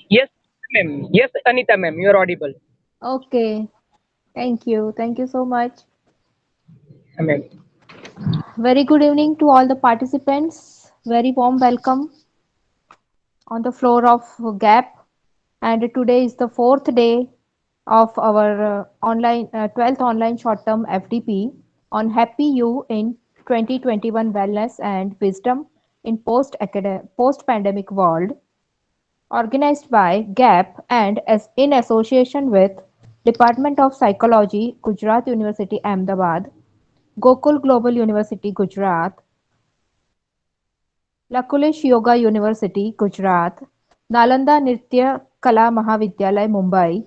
Yes, ma'am. Yes, Anita, ma'am. You are audible. Okay, thank you. Thank you so much. Ma'am. Very good evening to all the participants. Very warm welcome on the floor of GAP. And today is the fourth day of our online 12th online short-term FDP on Happy You in 2021 Wellness and Wisdom in post-pandemic world, organized by GAP and as in association with Department of Psychology, Gujarat University Ahmedabad, Gokul Global University, Gujarat, Lakulish Yoga University, Gujarat, Nalanda Nritya Kala Mahavidyalaya, Mumbai,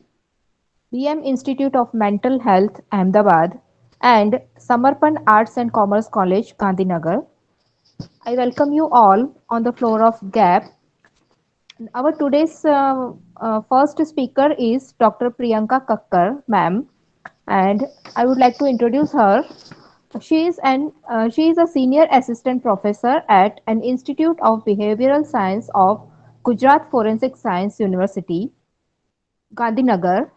BM Institute of Mental Health, Ahmedabad, and Samarpan Arts and Commerce College, Gandhinagar. I welcome you all on the floor of GAP. Our today's first speaker is Dr. Priyanka Kakkar, ma'am, and I would like to introduce her. She is a senior assistant professor at an Institute of Behavioral Science of Gujarat Forensic Science University, Gandhinagar.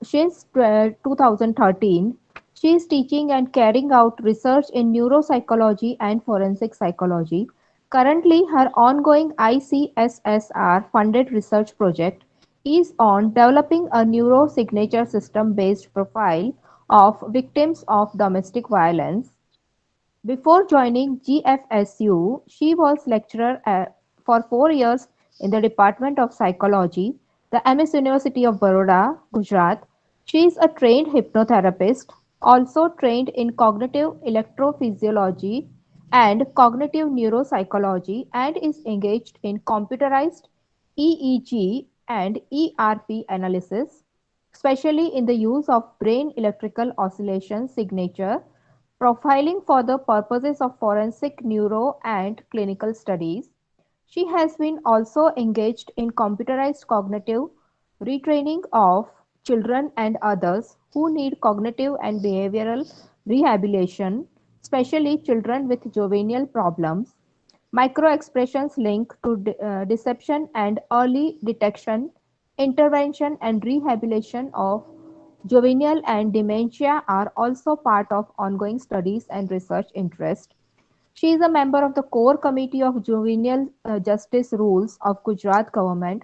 Since 2013, she is teaching and carrying out research in neuropsychology and forensic psychology. Currently, her ongoing ICSSR funded research project is on developing a neurosignature system based profile of victims of domestic violence. Before joining GFSU, she was lecturer for 4 years in the Department of Psychology, the MS University of Baroda, Gujarat. She is a trained hypnotherapist, also trained in cognitive electrophysiology and cognitive neuropsychology, and is engaged in computerized EEG and ERP analysis, especially in the use of brain electrical oscillation signature profiling for the purposes of forensic neuro and clinical studies. She has been also engaged in computerized cognitive retraining of children and others who need cognitive and behavioral rehabilitation, especially children with juvenile problems. Micro expressions link to deception and early detection, intervention, and rehabilitation of juvenile and dementia are also part of ongoing studies and research interest. She is a member of the core committee of juvenile justice rules of Gujarat government,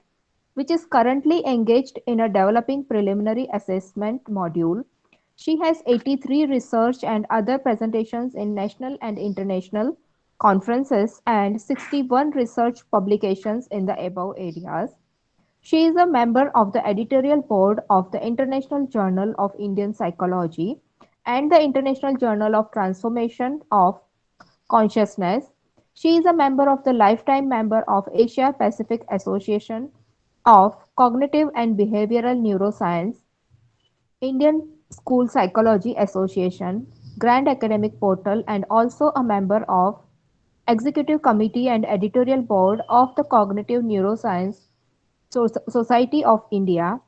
which is currently engaged in a developing preliminary assessment module. She has 83 research and other presentations in national and international conferences and 61 research publications in the above areas. She is a member of the editorial board of the International Journal of Indian Psychology and the International Journal of Transformation of Consciousness. She is a member of the lifetime member of Asia Pacific Association of Cognitive and Behavioral Neuroscience, Indian School Psychology Association, Grand Academic Portal, and also a member of Executive Committee and Editorial Board of the Cognitive Neuroscience Society of India.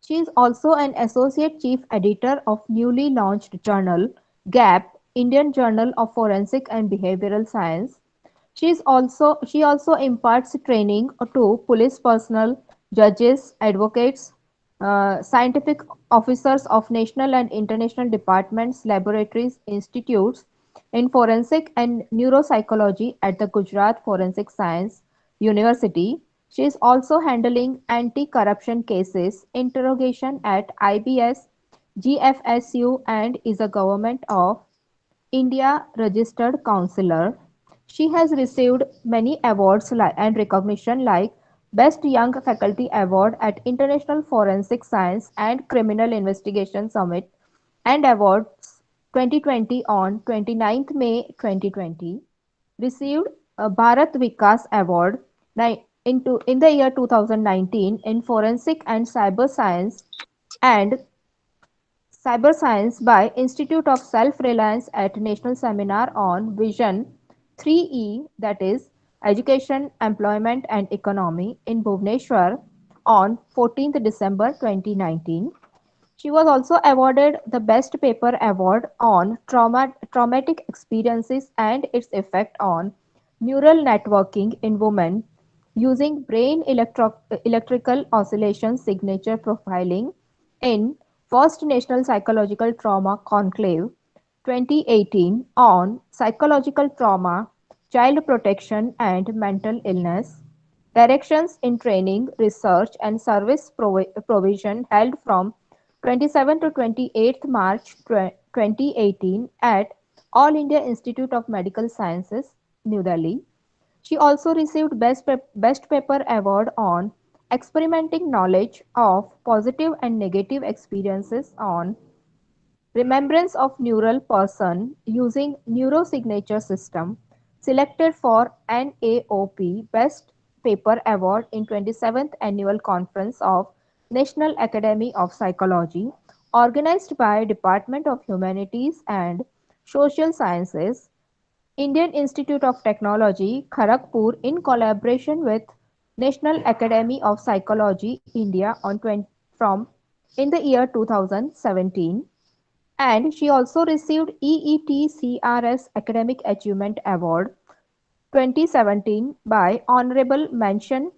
She is also an associate chief editor of newly launched journal GAP, Indian Journal of Forensic and Behavioral Science. She also imparts training to police personnel, judges, advocates, scientific officers of national and international departments, laboratories, institutes in forensic and neuropsychology at the Gujarat Forensic Science University. She is also handling anti-corruption cases, interrogation at IBS, GFSU, and is a Government of India registered counselor. She has received many awards and recognition like Best Young Faculty Award at International Forensic Science and Criminal Investigation Summit and Awards 2020 on 29th May 2020. Received a Bharat Vikas Award in the year 2019 in Forensic and and Cyber Science by Institute of Self-Reliance at National Seminar on Vision 3E, that is Education, Employment and Economy in Bhubaneswar on 14th December 2019. She was also awarded the Best Paper Award on Traumatic Experiences and its Effect on Neural Networking in Women using brain electrical oscillation signature profiling in First National Psychological Trauma Conclave 2018 on psychological trauma, child protection and mental illness, directions in training, research and service provision held from 27 to 28 March 2018 at All India Institute of Medical Sciences, New Delhi. She also received Best Paper Award on Experimenting Knowledge of Positive and Negative Experiences on Remembrance of Neural Person using Neurosignature System, selected for NAOP Best Paper Award in 27th Annual Conference of National Academy of Psychology, organized by Department of Humanities and Social Sciences, Indian Institute of Technology, Kharagpur, in collaboration with National Academy of Psychology, India, from in the year 2017, and she also received EETCRS Academic Achievement Award 2017 by Honorable Mention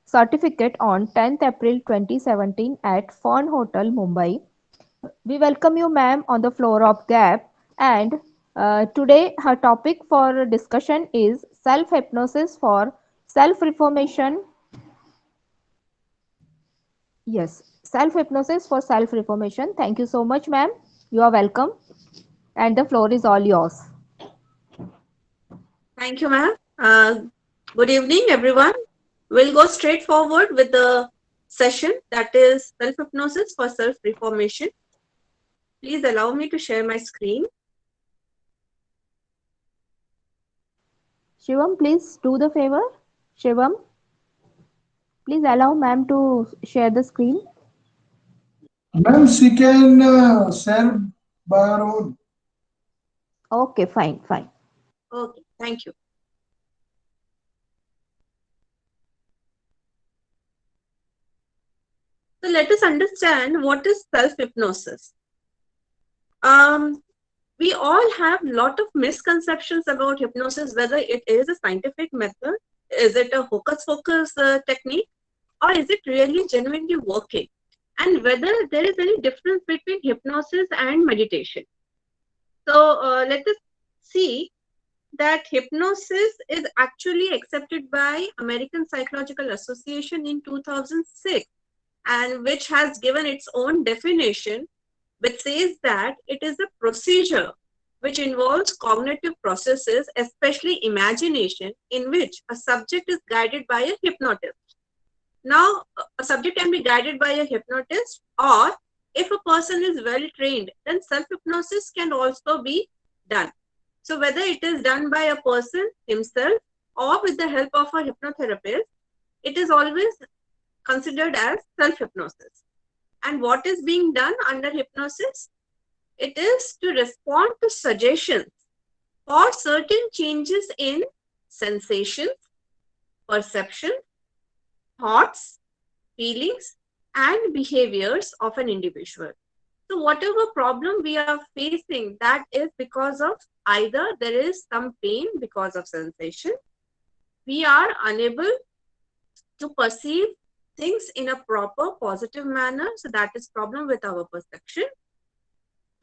Certificate on 10th April 2017 at Fern Hotel, Mumbai. We welcome you, ma'am, on the floor of GAP. And today, her topic for discussion is self hypnosis for self reformation. Yes, self hypnosis for self reformation. Thank you so much, ma'am. You are welcome. And the floor is all yours. Thank you, ma'am. Good evening, everyone. We'll go straight forward with the session that is self-hypnosis for self-reformation. Please allow me to share my screen. Shivam, please do the favor. Shivam, please allow ma'am to share the screen. Ma'am, she can share by her own. Okay, fine, fine. Okay, thank you. So let us understand what is self-hypnosis. We all have a lot of misconceptions about hypnosis, whether it is a scientific method, is it a hocus pocus technique, or is it really genuinely working, and whether there is any difference between hypnosis and meditation. So let us see that hypnosis is actually accepted by American Psychological Association in 2006, and which has given its own definition, which says that it is a procedure which involves cognitive processes, especially imagination, in which a subject is guided by a hypnotist. Now, a subject can be guided by a hypnotist, or if a person is well trained, then self-hypnosis can also be done. So whether it is done by a person himself or with the help of a hypnotherapist, it is always considered as self-hypnosis. And what is being done under hypnosis? It is to respond to suggestions for certain changes in sensations, perception, thoughts, feelings, and behaviors of an individual. So whatever problem we are facing, that is because of either there is some pain because of sensation, we are unable to perceive things in a proper positive manner, so that is problem with our perception.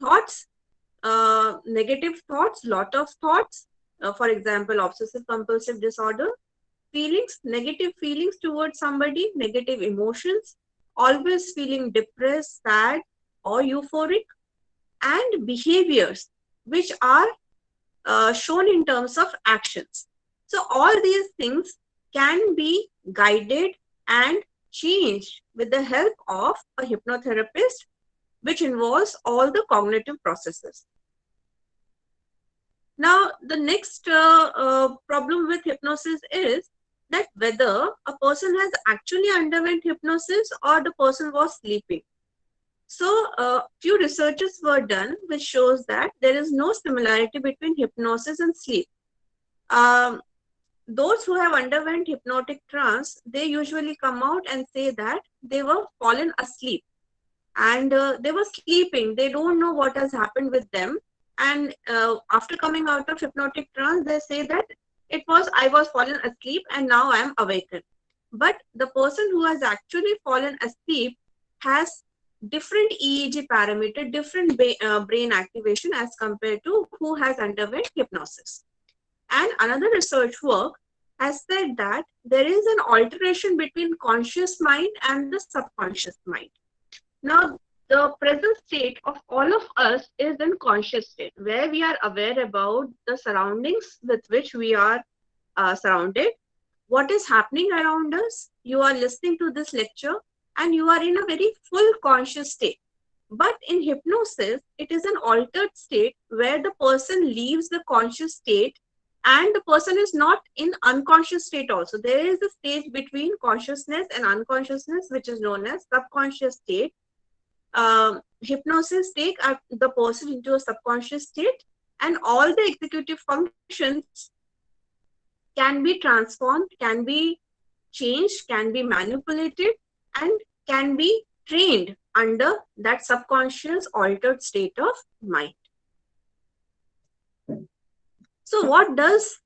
Thoughts, negative thoughts, lot of thoughts, for example, obsessive compulsive disorder. Feelings, negative feelings towards somebody, negative emotions, always feeling depressed, sad, or euphoric, and behaviors which are shown in terms of actions. So all these things can be guided and changed with the help of a hypnotherapist, which involves all the cognitive processes. Now, the next problem with hypnosis is that whether a person has actually underwent hypnosis or the person was sleeping. So, few researches were done which shows that there is no similarity between hypnosis and sleep. Those who have underwent hypnotic trance, they usually come out and say that they were fallen asleep and they were sleeping. They don't know what has happened with them. And after coming out of hypnotic trance, they say that I was fallen asleep and now I am awakened. but the person who has actually fallen asleep has different EEG parameter, different brain activation as compared to who has underwent hypnosis. And another research work has said that there is an alteration between conscious mind and the subconscious mind. Now, the present state of all of us is in conscious state, where we are aware about the surroundings with which we are surrounded, what is happening around us. You are listening to this lecture and you are in a very full conscious state. But in hypnosis, it is an altered state where the person leaves the conscious state and the person is not in unconscious state also. There is a stage between consciousness and unconsciousness, which is known as subconscious state. Hypnosis take the person into a subconscious state, and all the executive functions can be transformed, can be changed, can be manipulated, and can be trained under that subconscious altered state of mind. So what does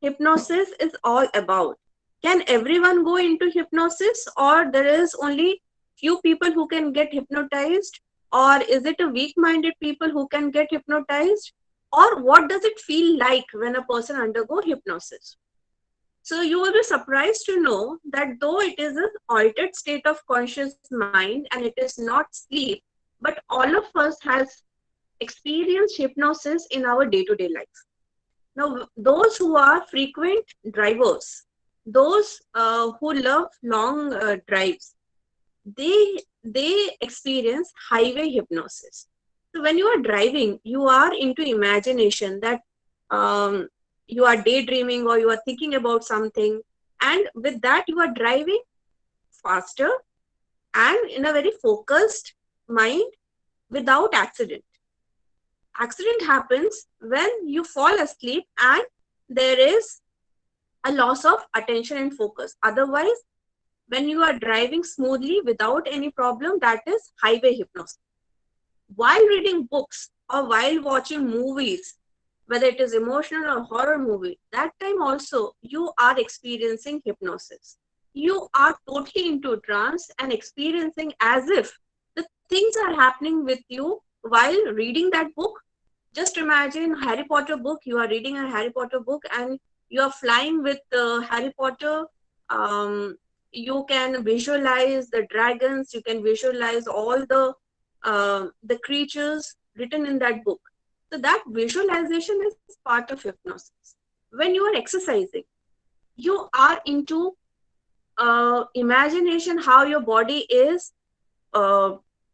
hypnosis is all about? Can everyone go into hypnosis, or there is only few people who can get hypnotized, or is it a weak-minded people who can get hypnotized, or what does it feel like when a person undergo hypnosis? So you will be surprised to know that though it is an altered state of conscious mind and it is not sleep, but all of us has experienced hypnosis in our day-to-day life. Now, those who are frequent drivers, those who love long drives, they experience highway hypnosis. So when you are driving, you are into imagination that you are daydreaming or you are thinking about something, and with that you are driving faster and in a very focused mind without accident. Accident happens when you fall asleep and there is a loss of attention and focus. Otherwise, when you are driving smoothly without any problem, that is highway hypnosis. While reading books or while watching movies, whether it is emotional or horror movie, that time also you are experiencing hypnosis. You are totally into trance and experiencing as if the things are happening with you while reading that book. Just imagine Harry Potter book, you are reading a Harry Potter book and you are flying with Harry Potter. You can visualize the dragons, you can visualize all the creatures written in that book. So that visualization is part of hypnosis. When you are exercising, you are into imagination, how your body is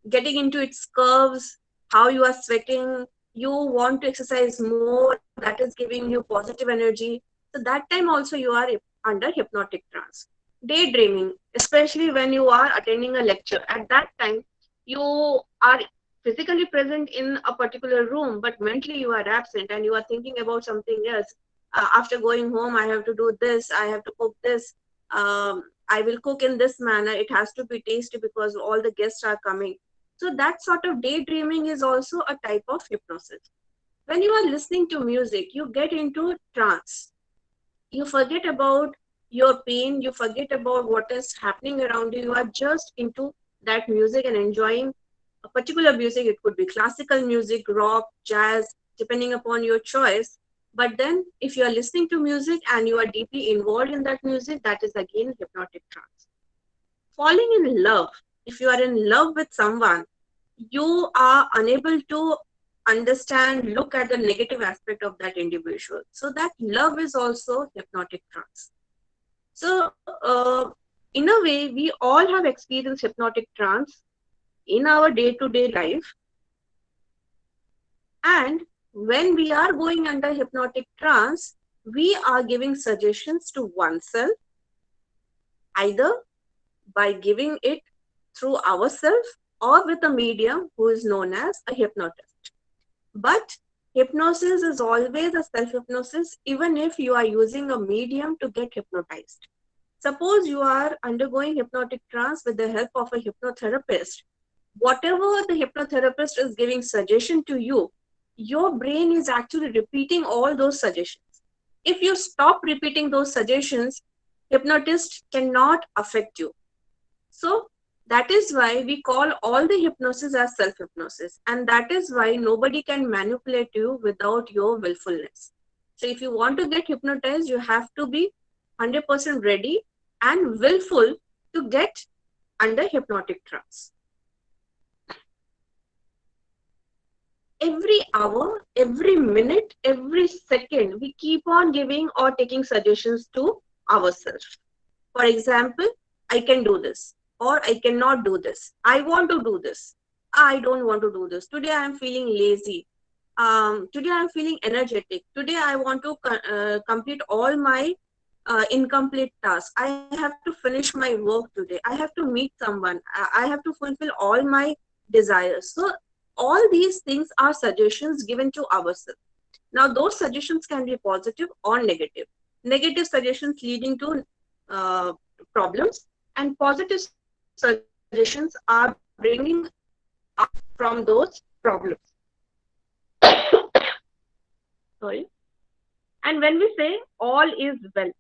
getting into its curves, how you are sweating, you want to exercise more, that is giving you positive energy. So that time also you are under hypnotic trance. Daydreaming, especially when you are attending a lecture, at that time you are physically present in a particular room, but mentally you are absent and you are thinking about something else. After going home, I have to do this, I have to cook this, I will cook in this manner, it has to be tasty because all the guests are coming. So that sort of daydreaming is also a type of hypnosis. When you are listening to music, you get into trance. You forget about your pain, you forget about what is happening around you. You are just into that music and enjoying a particular music. It could be classical music, rock, jazz, depending upon your choice. But then if you are listening to music and you are deeply involved in that music, that is again hypnotic trance. Falling in love. If you are in love with someone, you are unable to understand, look at the negative aspect of that individual. So that love is also hypnotic trance. So in a way, we all have experienced hypnotic trance in our day-to-day life. And when we are going under hypnotic trance, we are giving suggestions to oneself, either by giving it through ourselves or with a medium who is known as a hypnotist. But hypnosis is always a self-hypnosis, even if you are using a medium to get hypnotized. Suppose you are undergoing hypnotic trance with the help of a hypnotherapist. Whatever the hypnotherapist is giving suggestion to you, your brain is actually repeating all those suggestions. If you stop repeating those suggestions, hypnotist cannot affect you. So that is why we call all the hypnosis as self-hypnosis. And that is why nobody can manipulate you without your willfulness. So if you want to get hypnotized, you have to be 100% ready and willful to get under hypnotic trance. Every hour, every minute, every second, we keep on giving or taking suggestions to ourselves. For example, I can do this, or I cannot do this. I want to do this. I don't want to do this. Today I am feeling lazy. Today I am feeling energetic. Today I want to complete all my incomplete tasks. I have to finish my work today. I have to meet someone. I have to fulfill all my desires. So all these things are suggestions given to ourselves. Now those suggestions can be positive or negative. Negative suggestions leading to problems, and positive suggestions are bringing up from those problems. Sorry. And when we say all is well,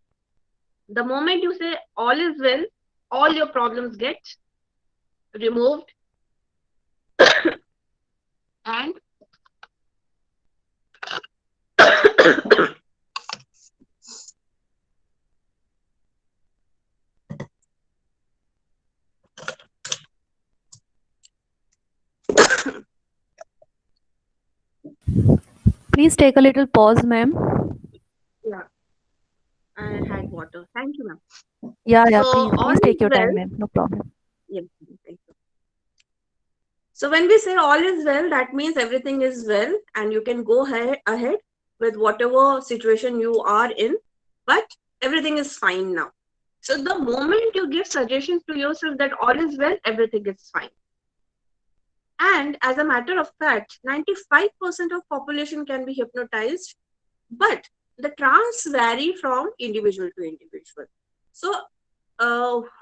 the moment you say all is well, all your problems get removed and Please take a little pause, ma'am. yeah, I had water. Thank you, ma'am. Yeah, So please all take is your time, well. ma'am. No problem. Yes, thank you. So when we say all is well, that means everything is well, and you can go ahead with whatever situation you are in, but everything is fine now. So the moment you give suggestions to yourself that all is well, everything is fine. And as a matter of fact, 95% of population can be hypnotized, but the trance vary from individual to individual. So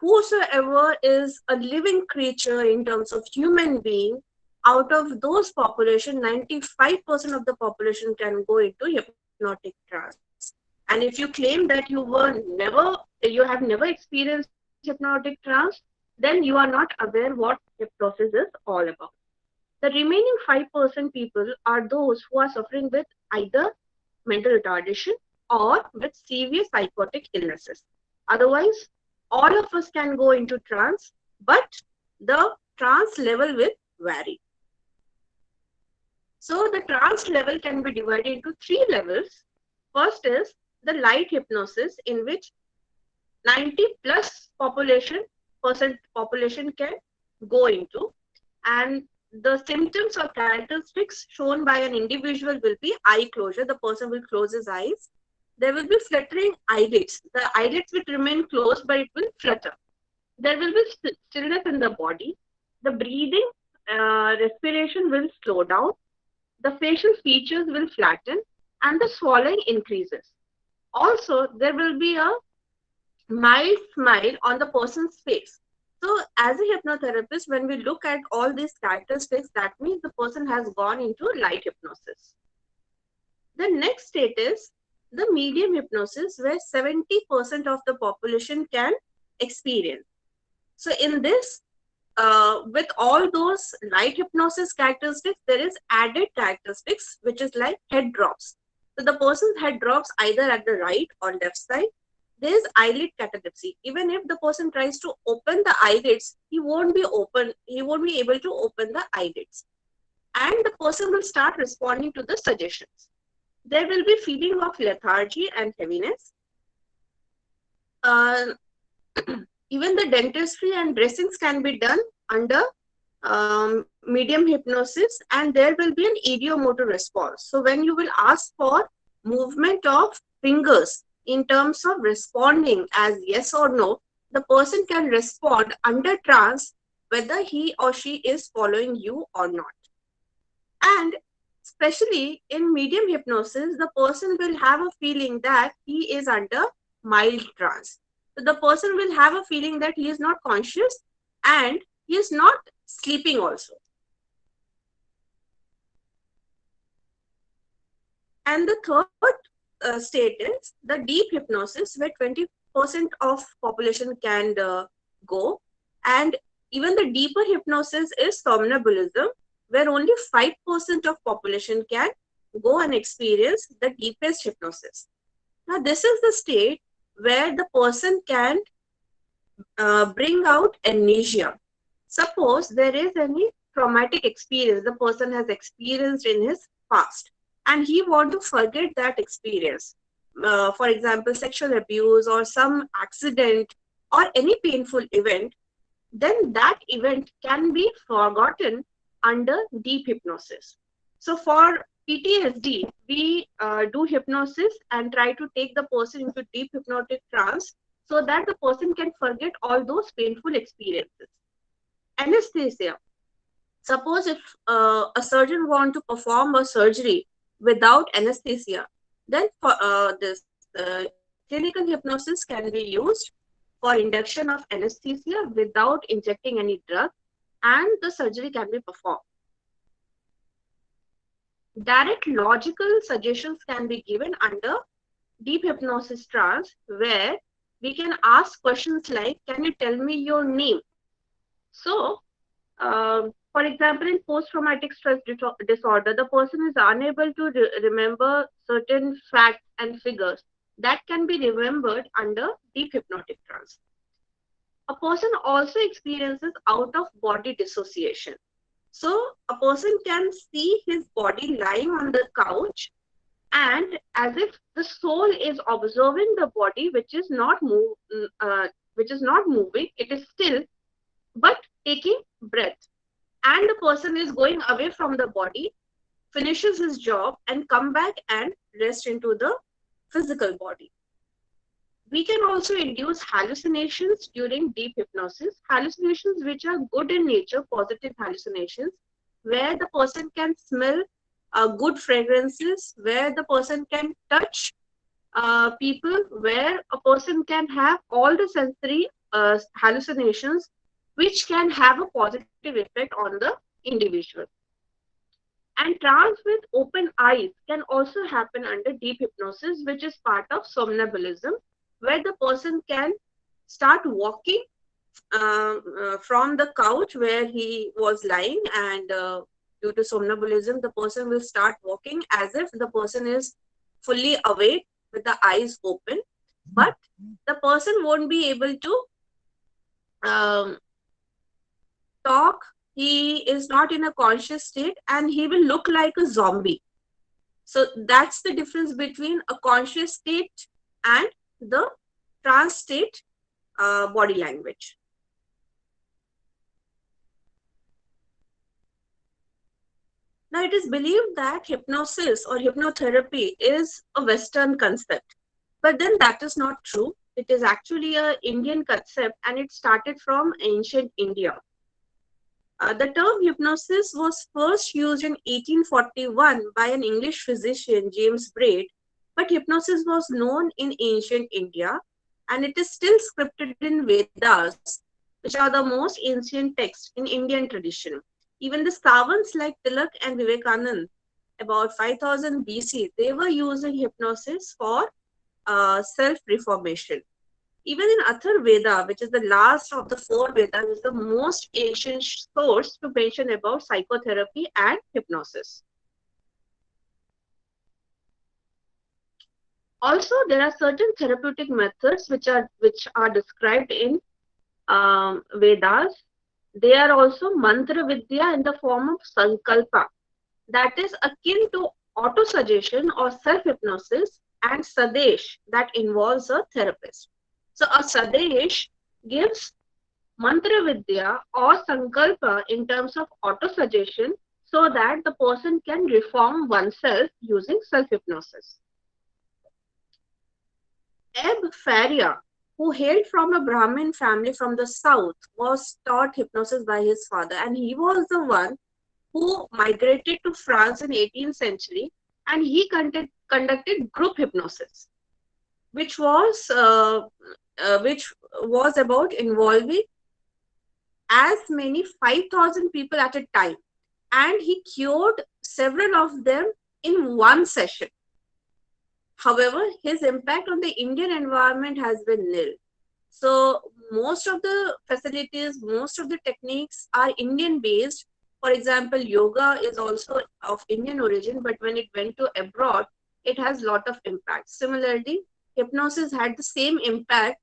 whosoever is a living creature in terms of human being, out of those population, 95% of the population can go into hypnotic trance. And if you claim that you have never experienced hypnotic trance, then you are not aware what hypnosis is all about. The remaining 5% people are those who are suffering with either mental retardation or with severe psychotic illnesses. Otherwise, all of us can go into trance, but the trance level will vary. So the trance level can be divided into 3 levels. First is the light hypnosis, in which 90+ percent population can go into, and the symptoms or characteristics shown by an individual will be eye closure. The person will close his eyes. There will be fluttering eyelids. The eyelids will remain closed, but it will flutter. There will be stillness in the body. The breathing, respiration will slow down. The facial features will flatten, and the swallowing increases. Also, there will be a mild smile on the person's face. So as a hypnotherapist, when we look at all these characteristics, that means the person has gone into light hypnosis. The next state is the medium hypnosis, where 70% of the population can experience. So in this, with all those light hypnosis characteristics, there is added characteristics, which is like head drops. So the person's head drops either at the right or left side. There is eyelid catalepsy. Even if the person tries to open the eyelids, he won't be able to open the eyelids. And the person will start responding to the suggestions. There will be feeling of lethargy and heaviness. Even the dentistry and dressings can be done under medium hypnosis, and there will be an ideomotor response. So when you will ask for movement of fingers in terms of responding as yes or no, the person can respond under trance whether he or she is following you or not. And especially in medium hypnosis, the person will have a feeling that he is under mild trance. So the person will have a feeling that he is not conscious and he is not sleeping also. And the third state is the deep hypnosis, where of population can go, and even the deeper hypnosis is somnambulism, where only 5% of population can go and experience the deepest hypnosis. Now, this is the state where the person can bring out amnesia. Suppose there is any traumatic experience the person has experienced in his past, and he want to forget that experience. For example, sexual abuse or some accident or any painful event, then that event can be forgotten under deep hypnosis. So for PTSD, we do hypnosis and try to take the person into deep hypnotic trance so that the person can forget all those painful experiences. Anesthesia. Suppose if a surgeon want to perform a surgery without anesthesia, then for this clinical hypnosis can be used for induction of anesthesia without injecting any drug, and the surgery can be performed. Direct logical suggestions can be given under deep hypnosis trance, where we can ask questions like, can you tell me your name? So, for example, in post-traumatic stress disorder, the person is unable to remember certain facts and figures that can be remembered under deep hypnotic trance. A person also experiences out-of-body dissociation. So, a person can see his body lying on the couch, and as if the soul is observing the body, which is not moving, it is still, but taking breath. And the person is going away from the body, finishes his job, and come back and rest into the physical body. We can also induce hallucinations during deep hypnosis, hallucinations which are good in nature, positive hallucinations, where the person can smell good fragrances, where the person can touch people, where a person can have all the sensory hallucinations, which can have a positive effect on the individual. And trance with open eyes can also happen under deep hypnosis, which is part of somnambulism, where the person can start walking from the couch where he was lying, and due to somnambulism, the person will start walking as if the person is fully awake with the eyes open, but the person won't be able to talk. He is not in a conscious state, and he will look like a zombie. So that's the difference between a conscious state and the trance state body language. Now, it is believed that hypnosis or hypnotherapy is a Western concept, but then that is not true. It is actually an Indian concept, and it started from ancient India. The term hypnosis was first used in 1841 by an English physician, James Braid, but hypnosis was known in ancient India, and it is still scripted in Vedas, which are the most ancient texts in Indian tradition. Even the savants like Tilak and Vivekanand, about 5000 BC, they were using hypnosis for self-reformation. Even in Athar Veda, which is the last of the 4 Vedas, is the most ancient source to mention about psychotherapy and hypnosis. Also, there are certain therapeutic methods which are described in Vedas. They are also mantra vidya in the form of sankalpa, that is akin to autosuggestion or self-hypnosis, and sadesh, that involves a therapist. So a sadesh gives mantra vidya or sankalpa in terms of autosuggestion, so that the person can reform oneself using self-hypnosis. Ebb Faria, who hailed from a Brahmin family from the south, was taught hypnosis by his father, and he was the one who migrated to France in 18th century, and he conducted group hypnosis, which was about involving as many 5,000 people at a time, and he cured several of them in one session. However, his impact on the Indian environment has been nil. So most of the facilities, most of the techniques are Indian based. For example, yoga is also of Indian origin, but when it went to abroad, it has lot of impact. Similarly, hypnosis had the same impact,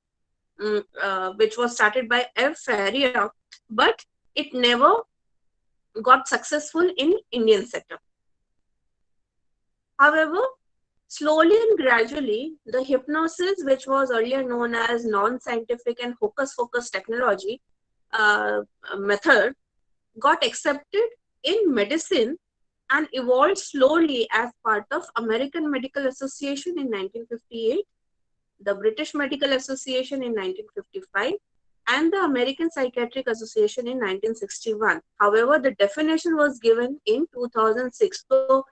which was started by F. Faria, but it never got successful in Indian setup. However, slowly and gradually, the hypnosis, which was earlier known as non-scientific and hocus-pocus technology method, got accepted in medicine and evolved slowly as part of American Medical Association in 1958, the British Medical Association in 1955, and the American Psychiatric Association in 1961. However, the definition was given in 2006. So,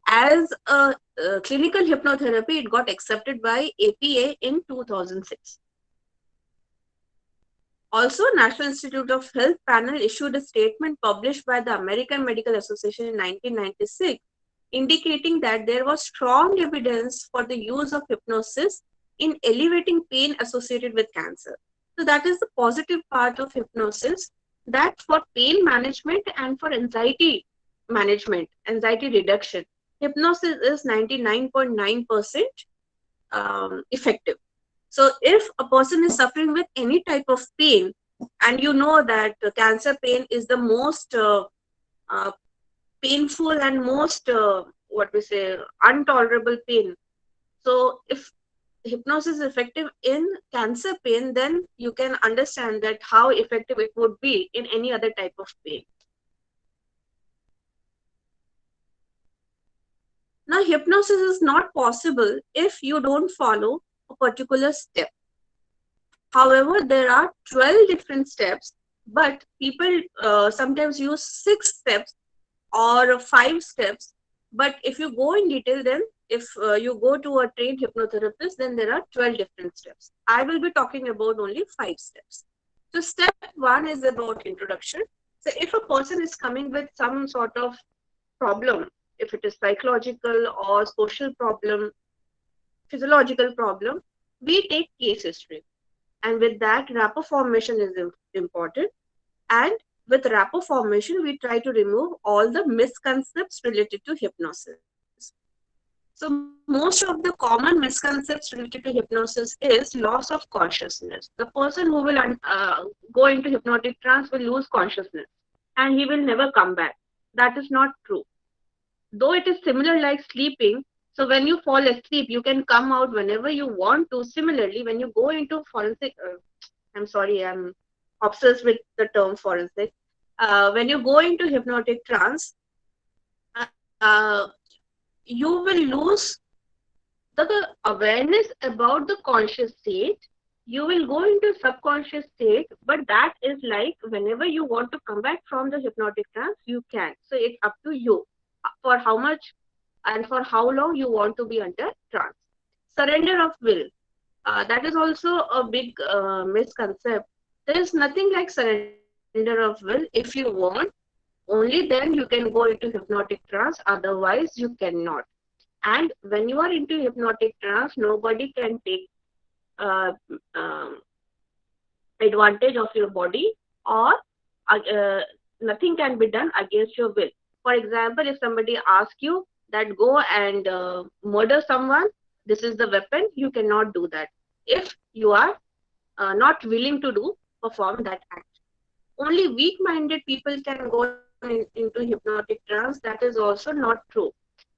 as a clinical hypnotherapy, it got accepted by APA in 2006. Also, National Institute of Health panel issued a statement published by the American Medical Association in 1996, indicating that there was strong evidence for the use of hypnosis in alleviating pain associated with cancer. So that is the positive part of hypnosis, that for pain management and for anxiety management, anxiety reduction, hypnosis is 99.9% effective. So if a person is suffering with any type of pain, and you know that cancer pain is the most painful and most intolerable pain. So if hypnosis is effective in cancer pain, then you can understand that how effective it would be in any other type of pain. Now, hypnosis is not possible if you don't follow a particular step. However, there are 12 different steps, but people sometimes use 6 steps or 5 steps. But if you go in detail, then if you go to a trained hypnotherapist, then there are 12 different steps. I will be talking about only 5 steps. So step 1 is about introduction. So if a person is coming with some sort of problem, if it is psychological or social problem, physiological problem, we take case history. And with that, rapport formation is important. And with rapport formation, we try to remove all the misconceptions related to hypnosis. So most of the common misconceptions related to hypnosis is loss of consciousness. The person who will go into hypnotic trance will lose consciousness and he will never come back. That is not true. Though it is similar like sleeping, so when you fall asleep, you can come out whenever you want to. Similarly, when you go into forensic, I'm obsessed with the term forensic. When you go into hypnotic trance, you will lose the awareness about the conscious state. You will go into subconscious state, but that is like whenever you want to come back from the hypnotic trance, you can. So it's up to you for how much and for how long you want to be under trance. Surrender of will. That is also a big misconception. There is nothing like surrender of will. If you want, only then you can go into hypnotic trance. Otherwise, you cannot. And when you are into hypnotic trance, nobody can take advantage of your body, or nothing can be done against your will. For example, if somebody asks you that go and murder someone, this is the weapon, you cannot do that if you are not willing to perform that act. Only weak-minded people can go into hypnotic trance. That is also not true.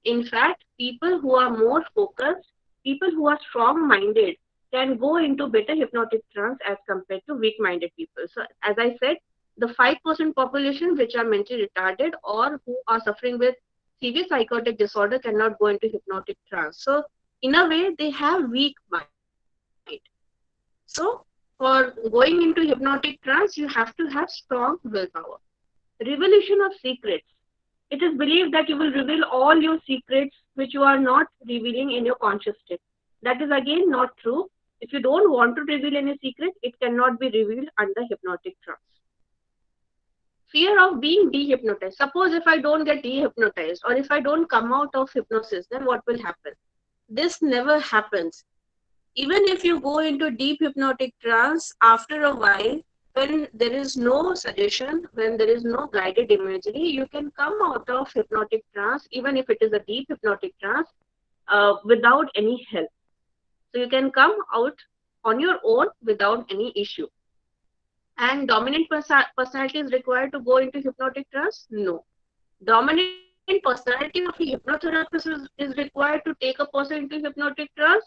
In fact, people who are more focused, people who are strong-minded can go into better hypnotic trance as compared to weak-minded people. So as I said, the 5% population which are mentally retarded or who are suffering with severe psychotic disorder cannot go into hypnotic trance. So in a way, they have weak mind. So for going into hypnotic trance, you have to have strong willpower. Revelation of secrets. It is believed that you will reveal all your secrets which you are not revealing in your conscious state. That is again not true. If you don't want to reveal any secret, it cannot be revealed under hypnotic trance. Fear of being dehypnotized. Suppose if I don't get dehypnotized or if I don't come out of hypnosis, then what will happen? this never happens. Even if you go into deep hypnotic trance, after a while, when there is no suggestion, when there is no guided imagery, you can come out of hypnotic trance, even if it is a deep hypnotic trance, without any help. So you can come out on your own without any issue. And dominant personality is required to go into hypnotic trance? No. Dominant personality of a hypnotherapist is required to take a person into hypnotic trance?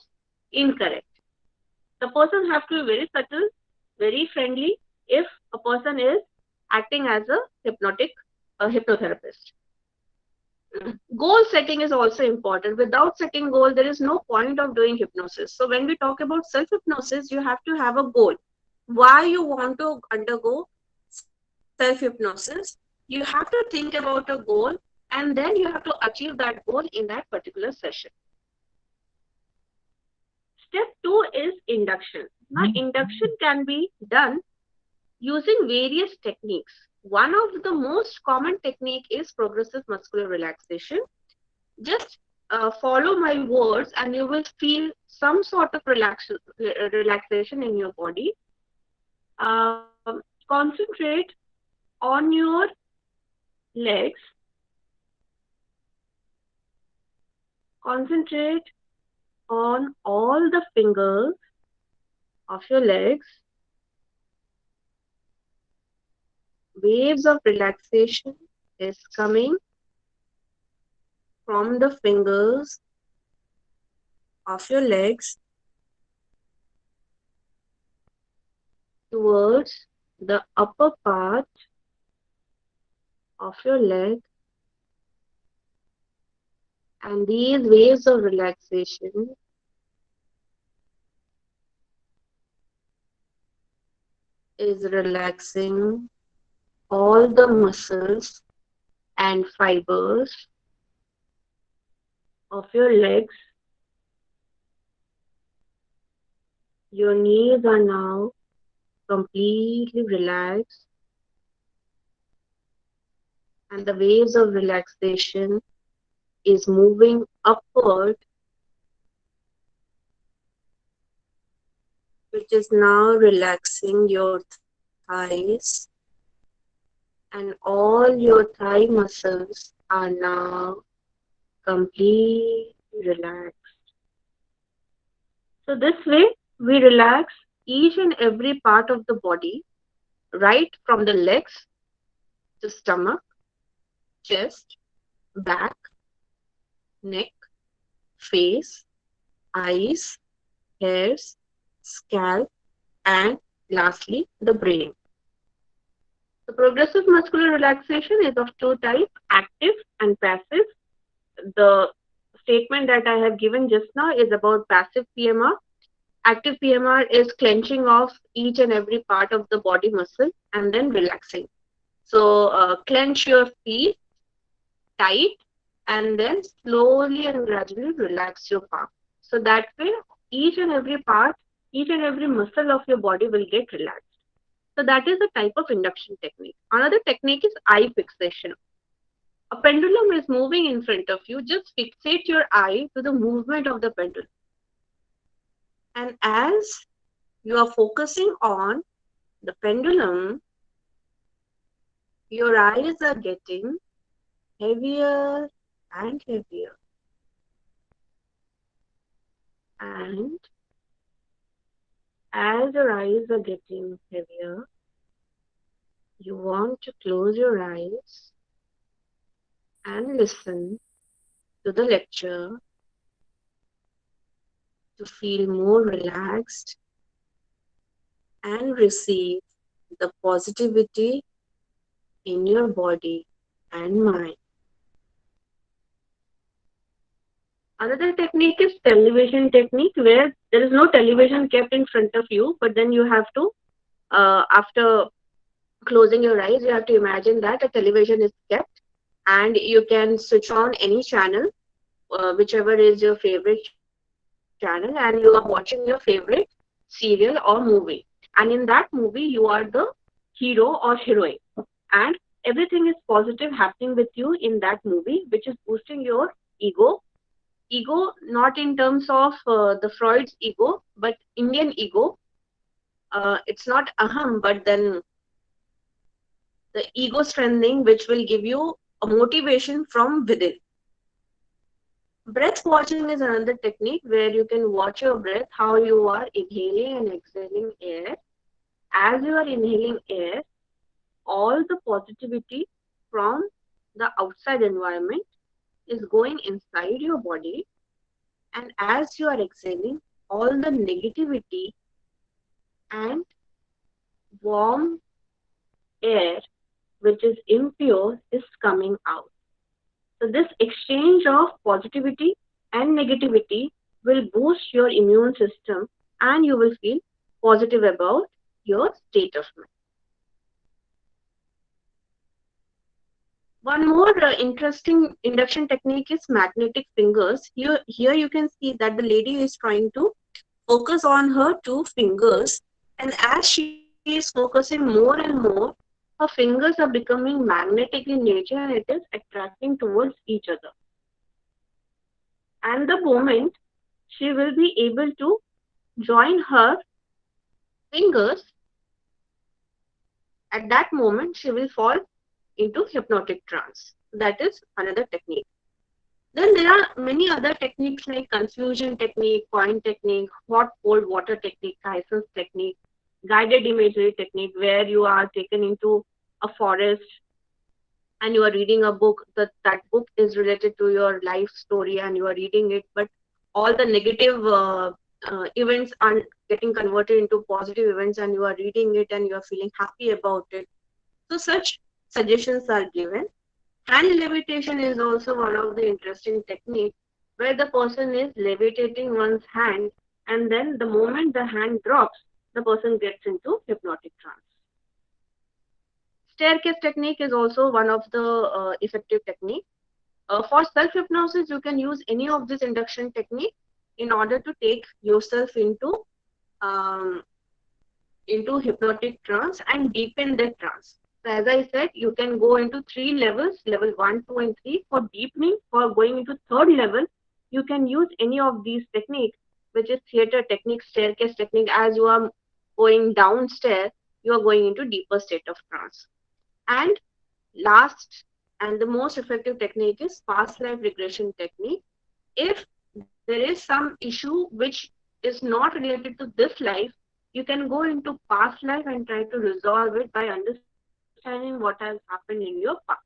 Incorrect. The person has to be very subtle, very friendly if a person is acting as a hypnotherapist. Goal setting is also important. Without setting goal, there is no point of doing hypnosis. So when we talk about self-hypnosis, you have to have a goal. Why you want to undergo self-hypnosis? You have to think about a goal, and then you have to achieve that goal in that particular session. Step 2 is induction. Now, induction can be done using various techniques. One of the most common technique is progressive muscular relaxation. Just follow my words and you will feel some sort of relaxation in your body. Concentrate on your legs. Concentrate on all the fingers of your legs. Waves of relaxation is coming from the fingers of your legs towards the upper part of your leg, and these waves of relaxation is relaxing all the muscles and fibers of your legs. Your knees are now completely relaxed, and the waves of relaxation is moving upward, which is now relaxing your thighs, and all your thigh muscles are now completely relaxed. So this way, we relax each and every part of the body, right from the legs to stomach, chest, back, neck, face, eyes, hairs, scalp, and lastly, the brain. The progressive muscular relaxation is of two types, active and passive. The statement that I have given just now is about passive PMR. Active PMR is clenching off each and every part of the body muscle and then relaxing. So clench your feet tight and then slowly and gradually relax your palm. So that way, each and every part, each and every muscle of your body will get relaxed. So that is a type of induction technique. Another technique is eye fixation. A pendulum is moving in front of you. Just fixate your eye to the movement of the pendulum. And as you are focusing on the pendulum, your eyes are getting heavier and heavier. And as your eyes are getting heavier, you want to close your eyes and listen to the lecture to feel more relaxed and receive the positivity in your body and mind. Another technique is television technique, where there is no television kept in front of you, but then you have to, after closing your eyes, you have to imagine that a television is kept and you can switch on any channel, whichever is your favorite channel, and you are watching your favorite serial or movie. And in that movie, you are the hero or heroine. And everything is positive happening with you in that movie, which is boosting your ego, ego, not in terms of the Freud's ego, but Indian ego. It's not aham, but then the ego strengthening, which will give you a motivation from within. Breath watching is another technique where you can watch your breath, how you are inhaling and exhaling air. As you are inhaling air, all the positivity from the outside environment is going inside your body, and as you are exhaling, all the negativity and warm air, which is impure, is coming out. So this exchange of positivity and negativity will boost your immune system, and you will feel positive about your state of mind. One more interesting induction technique is magnetic fingers. Here you can see that the lady is trying to focus on her two fingers, and as she is focusing more and more, her fingers are becoming magnetic in nature and it is attracting towards each other. And the moment she will be able to join her fingers, at that moment she will fall into hypnotic trance. That is another technique. Then there are many other techniques like confusion technique, point technique, hot cold water technique, Tyson's technique, guided imagery technique, where you are taken into a forest and you are reading a book. That book is related to your life story and you are reading it, but all the negative events are getting converted into positive events and you are reading it and you are feeling happy about it. So such suggestions are given. Hand levitation is also one of the interesting techniques where the person is levitating one's hand, and then the moment the hand drops, the person gets into hypnotic trance. Staircase technique is also one of the effective techniques. For self-hypnosis, you can use any of this induction technique in order to take yourself into hypnotic trance and deepen the trance. So as I said, you can go into 3 levels, level 1, 2, and 3. For deepening, for going into 3rd level, you can use any of these techniques, which is theater technique, staircase technique. As you are going downstairs, you are going into deeper state of trance. And last and the most effective technique is past life regression technique. If there is some issue which is not related to this life, you can go into past life and try to resolve it by understanding what has happened in your past.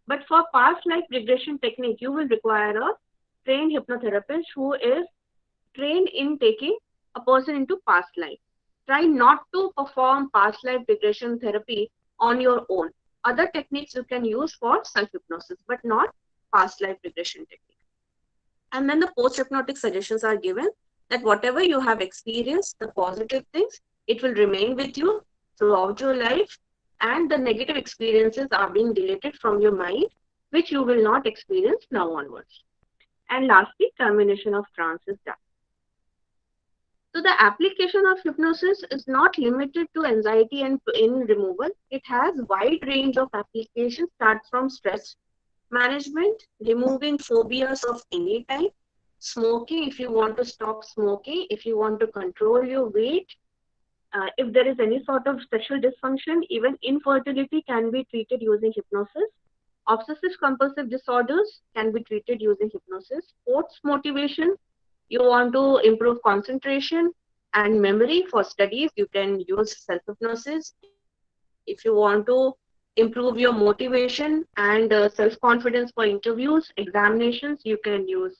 But for past life regression technique, you will require a trained hypnotherapist who is trained in taking a person into past life. Try not to perform past life regression therapy on your own. Other techniques you can use for self-hypnosis, but not past life regression technique. And then the post-hypnotic suggestions are given that whatever you have experienced, the positive things, it will remain with you throughout your life, and the negative experiences are being deleted from your mind, which you will not experience now onwards. And lastly, termination of trance is done. So the application of hypnosis is not limited to anxiety and pain removal. It has wide range of applications, starts from stress management, removing phobias of any type, smoking if you want to stop smoking, if you want to control your weight, if there is any sort of sexual dysfunction, even infertility can be treated using hypnosis. Obsessive compulsive disorders can be treated using hypnosis. Sports motivation, you want to improve concentration and memory for studies, you can use self-hypnosis. If you want to improve your motivation and self-confidence for interviews, examinations, you can use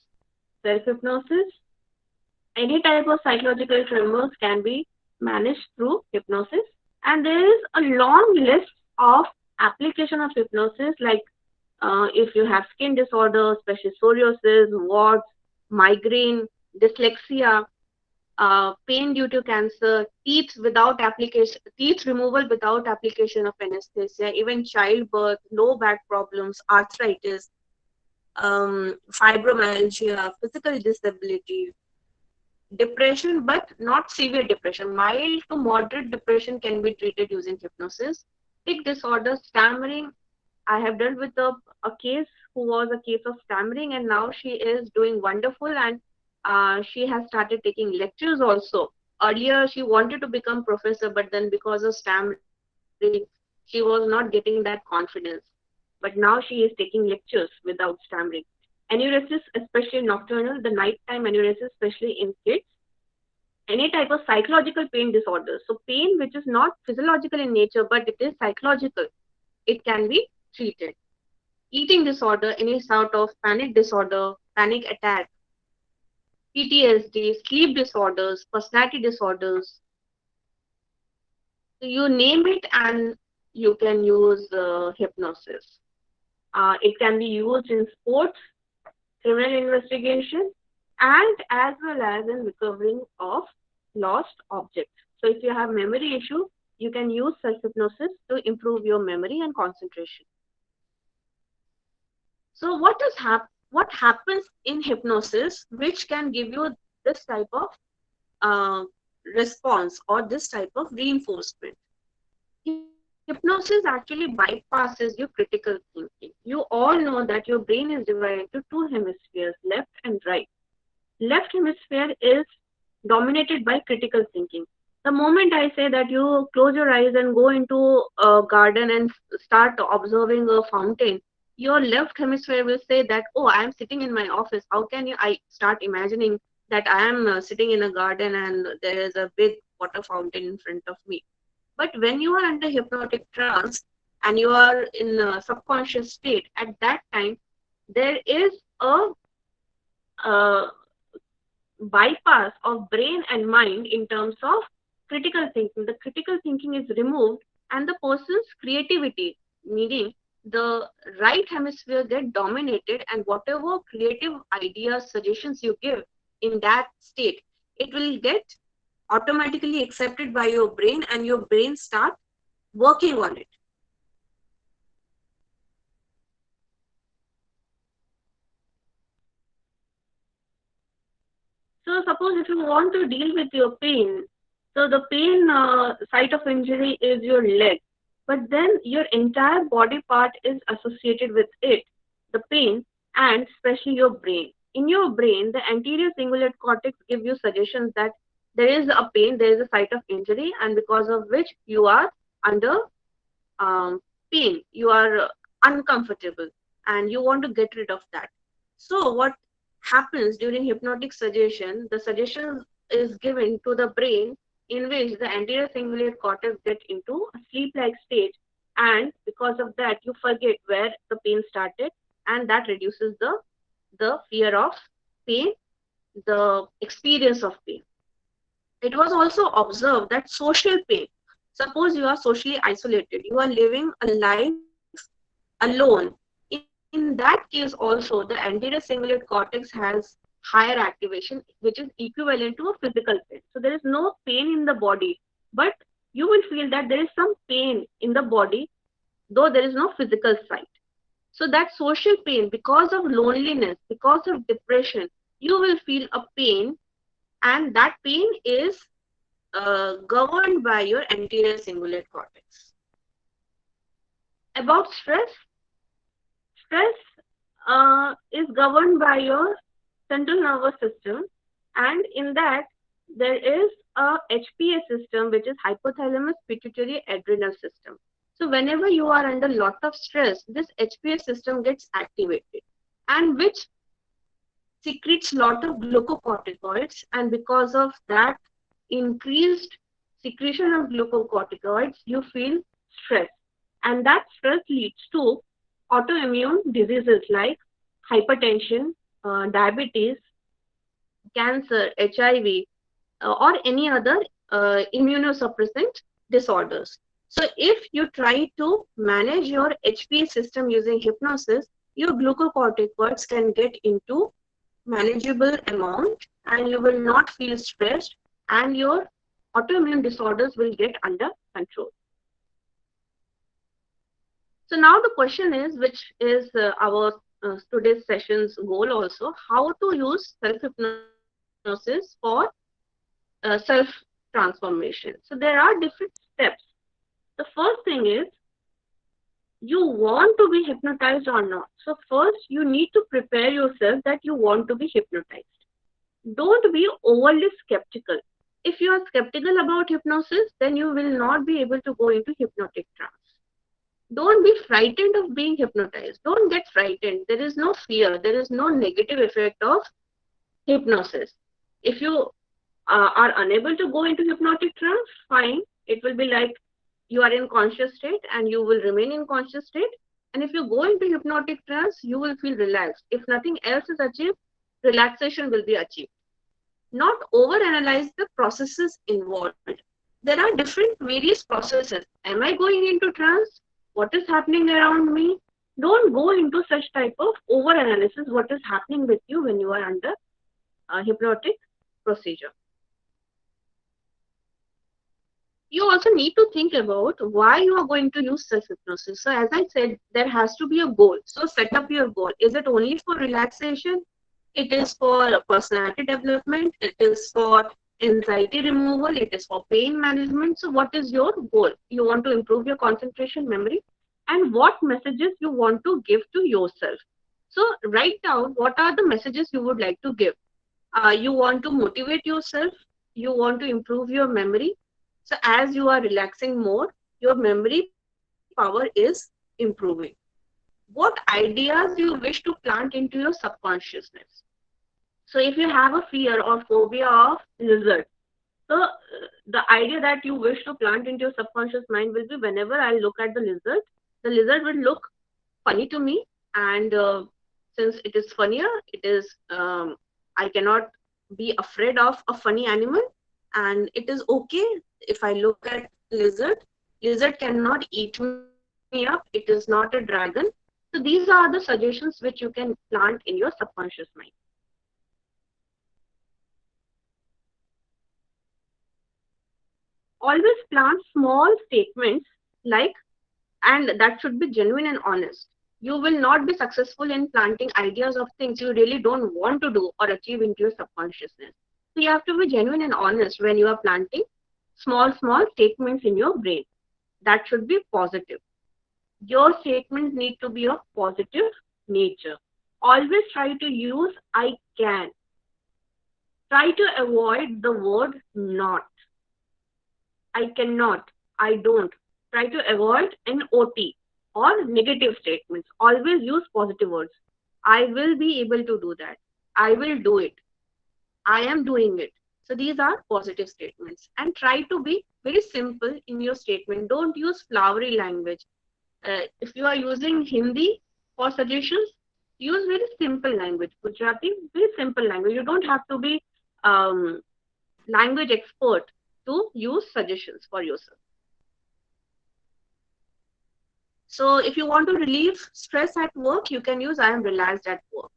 self-hypnosis. Any type of psychological tremors can be managed through hypnosis. And there is a long list of application of hypnosis, like if you have skin disorders, especially psoriasis, warts, migraine, dyslexia, pain due to cancer, teeth removal without application of anesthesia, even childbirth, low back problems, arthritis, fibromyalgia, physical disability, depression, but not severe depression. Mild to moderate depression can be treated using hypnosis. Tic disorder, stammering, I have dealt with a case who was a case of stammering, and now she is doing wonderful, and she has started taking lectures also. Earlier, she wanted to become professor, but then because of stammering, she was not getting that confidence. But now she is taking lectures without stammering. Enuresis, especially nocturnal, the nighttime enuresis, especially in kids, any type of psychological pain disorders. So pain which is not physiological in nature, but it is psychological, it can be treated. Eating disorder, any sort of panic disorder, panic attack, PTSD, sleep disorders, personality disorders. So you name it and you can use hypnosis. It can be used in sports, criminal investigation, and as well as in recovering of lost objects. So if you have memory issue, you can use self-hypnosis to improve your memory and concentration. So what happens in hypnosis which can give you this type of uh, response or this type of reinforcement? Hypnosis actually bypasses your critical thinking. You all know that your brain is divided into two hemispheres, left and right. Left hemisphere is dominated by critical thinking. The moment I say that you close your eyes and go into a garden and start observing a fountain, your left hemisphere will say that, oh, I am sitting in my office. How can I start imagining that I am sitting in a garden and there is a big water fountain in front of me? But when you are under hypnotic trance and you are in a subconscious state, at that time, there is a bypass of brain and mind in terms of critical thinking. The critical thinking is removed and the person's creativity, meaning the right hemisphere get dominated, and whatever creative ideas, suggestions you give in that state, it will get automatically accepted by your brain and your brain start working on it. So suppose if you want to deal with your pain, so the pain site of injury is your leg, but then your entire body part is associated with it, the pain, and especially your brain. In your brain, the anterior cingulate cortex give you suggestions that there is a pain, there is a site of injury, and because of which you are under pain, you are uncomfortable, and you want to get rid of that. So what happens during hypnotic suggestion, the suggestion is given to the brain in which the anterior cingulate cortex get into a sleep-like state, and because of that you forget where the pain started, and that reduces the fear of pain, the experience of pain. It was also observed that social pain, suppose you are socially isolated, you are living a life alone. In that case also, the anterior cingulate cortex has higher activation, which is equivalent to a physical pain. So there is no pain in the body, but you will feel that there is some pain in the body, though there is no physical site. So that social pain, because of loneliness, because of depression, you will feel a pain, and that pain is governed by your anterior cingulate cortex. About stress, stress is governed by your central nervous system, and in that there is a HPA system, which is hypothalamus pituitary adrenal system. So whenever you are under lot of stress, this HPA system gets activated, and which secretes lot of glucocorticoids, and because of that increased secretion of glucocorticoids, you feel stress, and that stress leads to autoimmune diseases like hypertension, diabetes, cancer, HIV, or any other immunosuppressant disorders. So if you try to manage your HPA system using hypnosis, your glucocorticoids can get into manageable amount, and you will not feel stressed, and your autoimmune disorders will get under control. So now the question is, which is our today's session's goal also, how to use self-hypnosis for self-transformation. So there are different steps. The first thing is you want to be hypnotized or not. So first you need to prepare yourself that you want to be hypnotized. Don't be overly skeptical. If you are skeptical about hypnosis, then you will not be able to go into hypnotic trance. Don't be frightened of being hypnotized. Don't get frightened. There is no fear. There is no negative effect of hypnosis. If you are unable to go into hypnotic trance, fine. It will be like you are in conscious state and you will remain in conscious state. And if you go into hypnotic trance, you will feel relaxed. If nothing else is achieved, relaxation will be achieved. Not overanalyze the processes involved. There are different various processes. Am I going into trance? What is happening around me? Don't go into such type of overanalysis what is happening with you when you are under a hypnotic procedure. You also need to think about why you are going to use self-hypnosis. So as I said, there has to be a goal. So set up your goal. Is it only for relaxation? It is for personality development. It is for anxiety removal. It is for pain management. So what is your goal? You want to improve your concentration, memory, and what messages you want to give to yourself. So write down what are the messages you would like to give. You want to motivate yourself. You want to improve your memory. So as you are relaxing more, your memory power is improving. What ideas you wish to plant into your subconsciousness? So if you have a fear or phobia of lizards, so the idea that you wish to plant into your subconscious mind will be, whenever I look at the lizard will look funny to me, and since it is funnier, it is I cannot be afraid of a funny animal, and it is okay if I look at lizard. Lizard cannot eat me up. It is not a dragon. So these are the suggestions which you can plant in your subconscious mind. Always plant small statements like, and that should be genuine and honest. You will not be successful in planting ideas of things you really don't want to do or achieve into your subconsciousness. So you have to be genuine and honest when you are planting small statements in your brain. That should be positive. Your statements need to be of positive nature. Always try to use I can. Try to avoid the word not. I cannot, I don't. Try to avoid NOT or negative statements. Always use positive words. I will be able to do that. I will do it. I am doing it. So these are positive statements. And try to be very simple in your statement. Don't use flowery language. If you are using Hindi for suggestions, use very simple language. Gujarati, very simple language. You don't have to be language expert to use suggestions for yourself. So if you want to relieve stress at work, you can use I am relaxed at work.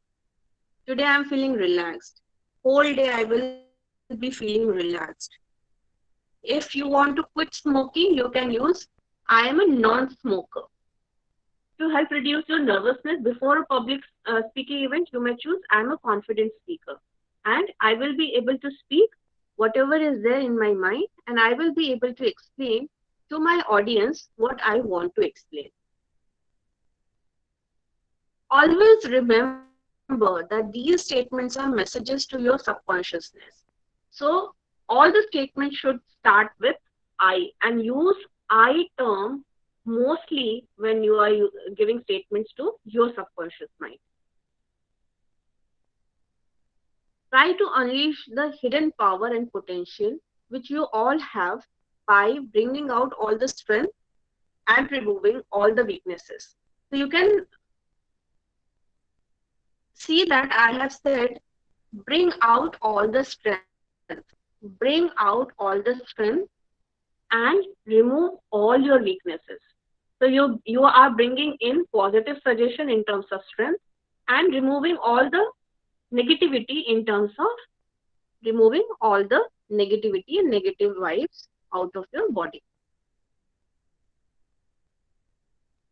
Today I am feeling relaxed. Whole day I will be feeling relaxed. If you want to quit smoking, you can use I am a non-smoker. To help reduce your nervousness before a public speaking event, you may choose I am a confident speaker. And I will be able to speak whatever is there in my mind, and I will be able to explain to my audience what I want to explain. Always remember that these statements are messages to your subconsciousness. So all the statements should start with I, and use I term mostly when you are giving statements to your subconscious mind. Try to unleash the hidden power and potential which you all have by bringing out all the strength and removing all the weaknesses. So you can see that I have said, bring out all the strength. Bring out all the strength and remove all your weaknesses. So you are bringing in positive suggestion in terms of strength and removing all the negativity in terms of removing all the negativity and negative vibes out of your body.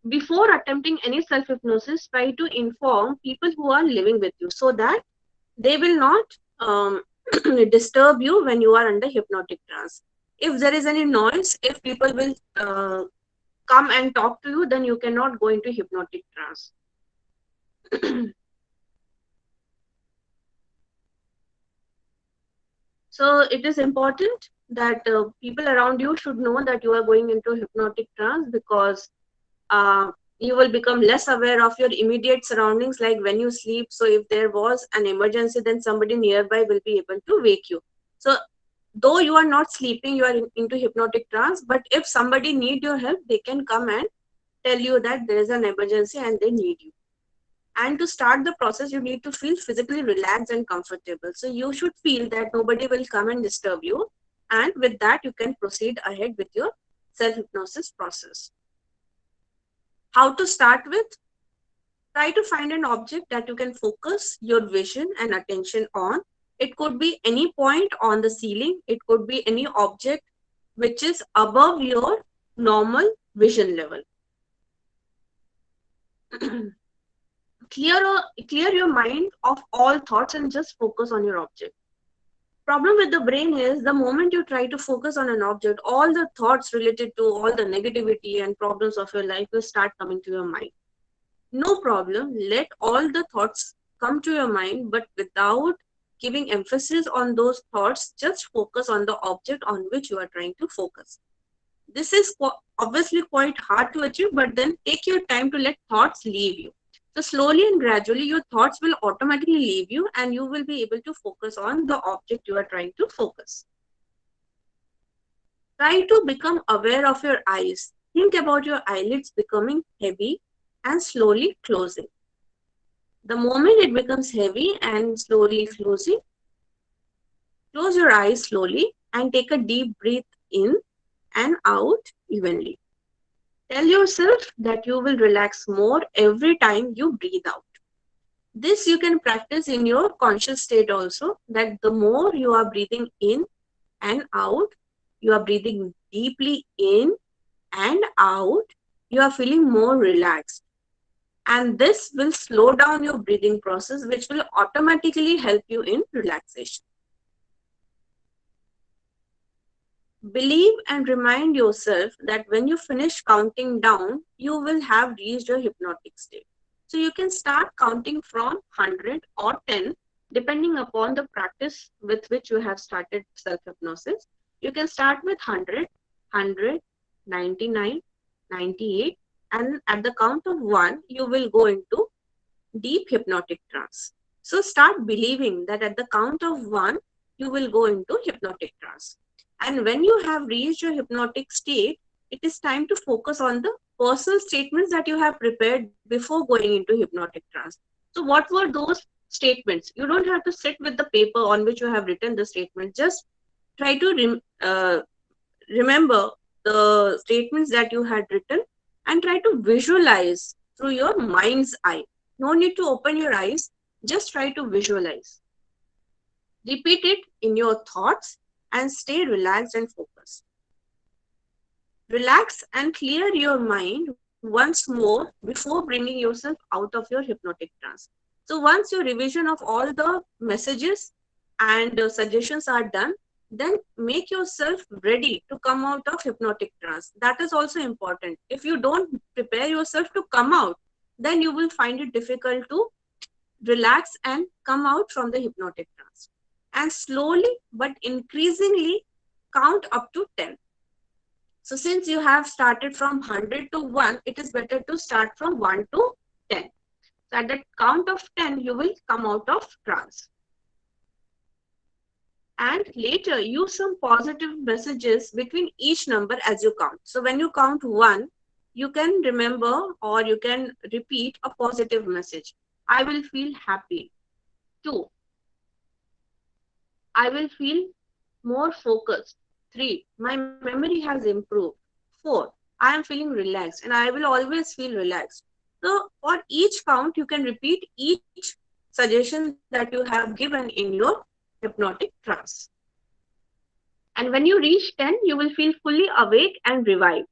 Before attempting any self-hypnosis, try to inform people who are living with you so that they will not disturb you when you are under hypnotic trance. If there is any noise, if people will come and talk to you, then you cannot go into hypnotic trance. So it is important that people around you should know that you are going into hypnotic trance, because you will become less aware of your immediate surroundings, like when you sleep. So if there was an emergency, then somebody nearby will be able to wake you. So though you are not sleeping, you are into hypnotic trance, but if somebody need your help, they can come and tell you that there is an emergency and they need you. And to start the process, you need to feel physically relaxed and comfortable. So you should feel that nobody will come and disturb you. And with that, you can proceed ahead with your self-hypnosis process. How to start with? Try to find an object that you can focus your vision and attention on. It could be any point on the ceiling. It could be any object which is above your normal vision level. Clear your mind of all thoughts and just focus on your object. Problem with the brain is, the moment you try to focus on an object, all the thoughts related to all the negativity and problems of your life will start coming to your mind. No problem, let all the thoughts come to your mind, but without giving emphasis on those thoughts, just focus on the object on which you are trying to focus. This is obviously quite hard to achieve, but then take your time to let thoughts leave you. So slowly and gradually, your thoughts will automatically leave you and you will be able to focus on the object you are trying to focus. Try to become aware of your eyes. Think about your eyelids becoming heavy and slowly closing. The moment it becomes heavy and slowly closing, close your eyes slowly and take a deep breath in and out evenly. Tell yourself that you will relax more every time you breathe out. This you can practice in your conscious state also, that the more you are breathing in and out, you are breathing deeply in and out, you are feeling more relaxed. And this will slow down your breathing process, which will automatically help you in relaxation. Believe and remind yourself that when you finish counting down, you will have reached your hypnotic state. So you can start counting from 100 or 10, depending upon the practice with which you have started self-hypnosis. You can start with 100, 100, 99, 98, and at the count of 1, you will go into deep hypnotic trance. So start believing that at the count of 1, you will go into hypnotic trance. And when you have reached your hypnotic state, it is time to focus on the personal statements that you have prepared before going into hypnotic trance. So what were those statements? You don't have to sit with the paper on which you have written the statement. Just try to remember the statements that you had written and try to visualize through your mind's eye. No need to open your eyes. Just try to visualize. Repeat it in your thoughts and stay relaxed and focused. Relax and clear your mind once more before bringing yourself out of your hypnotic trance. So once your revision of all the messages and suggestions are done, then make yourself ready to come out of hypnotic trance. That is also important. If you don't prepare yourself to come out, then you will find it difficult to relax and come out from the hypnotic trance. And slowly but increasingly count up to 10. So since you have started from 100 to 1, it is better to start from 1 to 10. So at the count of 10, you will come out of trance. And later use some positive messages between each number as you count. So when you count 1, you can remember or you can repeat a positive message. I will feel happy. 2. I will feel more focused. 3. My memory has improved. 4. I am feeling relaxed and I will always feel relaxed. So for each count, you can repeat each suggestion that you have given in your hypnotic trance. And when you reach 10, you will feel fully awake and revived.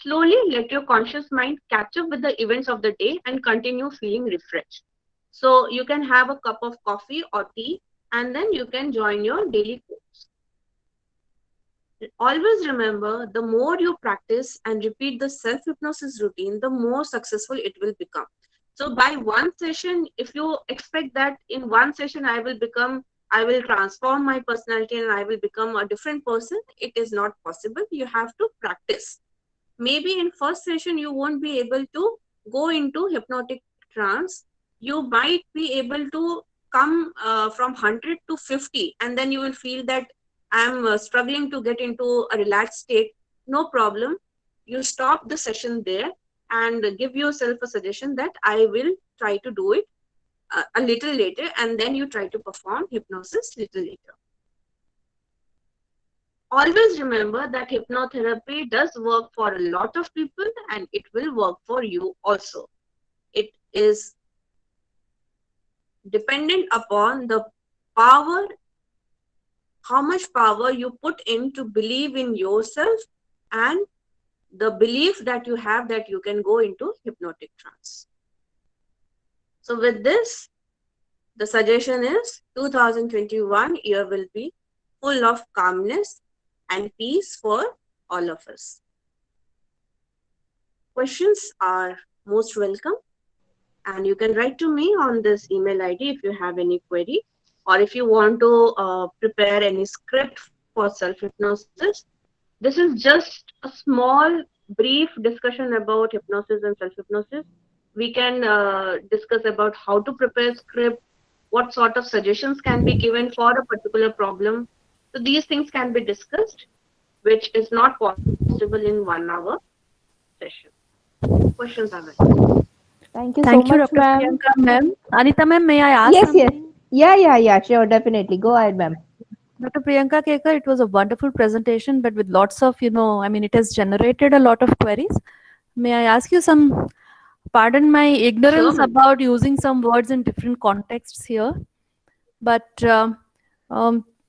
Slowly let your conscious mind catch up with the events of the day and continue feeling refreshed. So you can have a cup of coffee or tea and then you can join your daily course. Always remember, the more you practice and repeat the self-hypnosis routine, the more successful it will become. So by one session, if you expect that in one session I will transform my personality and I will become a different person, it is not possible. You have to practice. Maybe in first session you won't be able to go into hypnotic trance. You might be able to come from 100 to 50, and then you will feel that I'm struggling to get into a relaxed state. No problem. You stop the session there and give yourself a suggestion that I will try to do it a little later, and then you try to perform hypnosis little later. Always remember that hypnotherapy does work for a lot of people and it will work for you also. It is dependent upon the power, how much power you put in to believe in yourself and the belief that you have that you can go into hypnotic trance. So with this, the suggestion is 2021 year will be full of calmness and peace for all of us. Questions are most welcome, and you can write to me on this email ID if you have any query, or if you want to prepare any script for self-hypnosis. This is just a small brief discussion about hypnosis and self-hypnosis. We can discuss about how to prepare script, what sort of suggestions can be given for a particular problem. So these things can be discussed, which is not possible in 1 hour session. Questions are welcome. Thank you Thank so you, much, Dr. ma'am. Priyanka, ma'am. Anita, ma'am, may I ask Yes, something? Yeah, sure, definitely. Go ahead, ma'am. Dr. Priyanka Kekar, it was a wonderful presentation, but with lots of, it has generated a lot of queries. May I ask you some, pardon my ignorance Sure. about using some words in different contexts here, but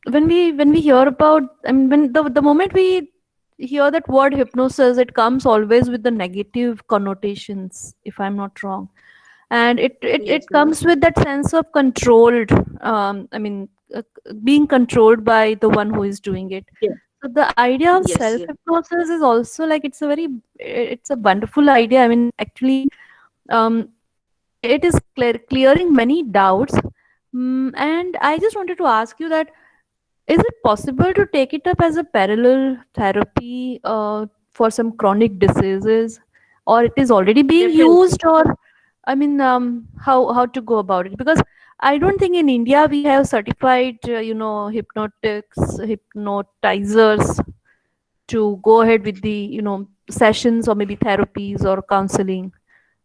when we hear about, when the moment we hear that word hypnosis, it comes always with the negative connotations, if I'm not wrong. And it Yes, comes with that sense of controlled, being controlled by the one who is doing it. yes, So the idea of yes, self yes. hypnosis is also like, it's a wonderful idea. I mean, actually, um, it is clearing many doubts. And I just wanted to ask you that, is it possible to take it up as a parallel therapy for some chronic diseases, or it is already being Definitely. used, or how to go about it? Because I don't think in India we have certified, hypnotics, hypnotizers to go ahead with the, sessions or maybe therapies or counseling.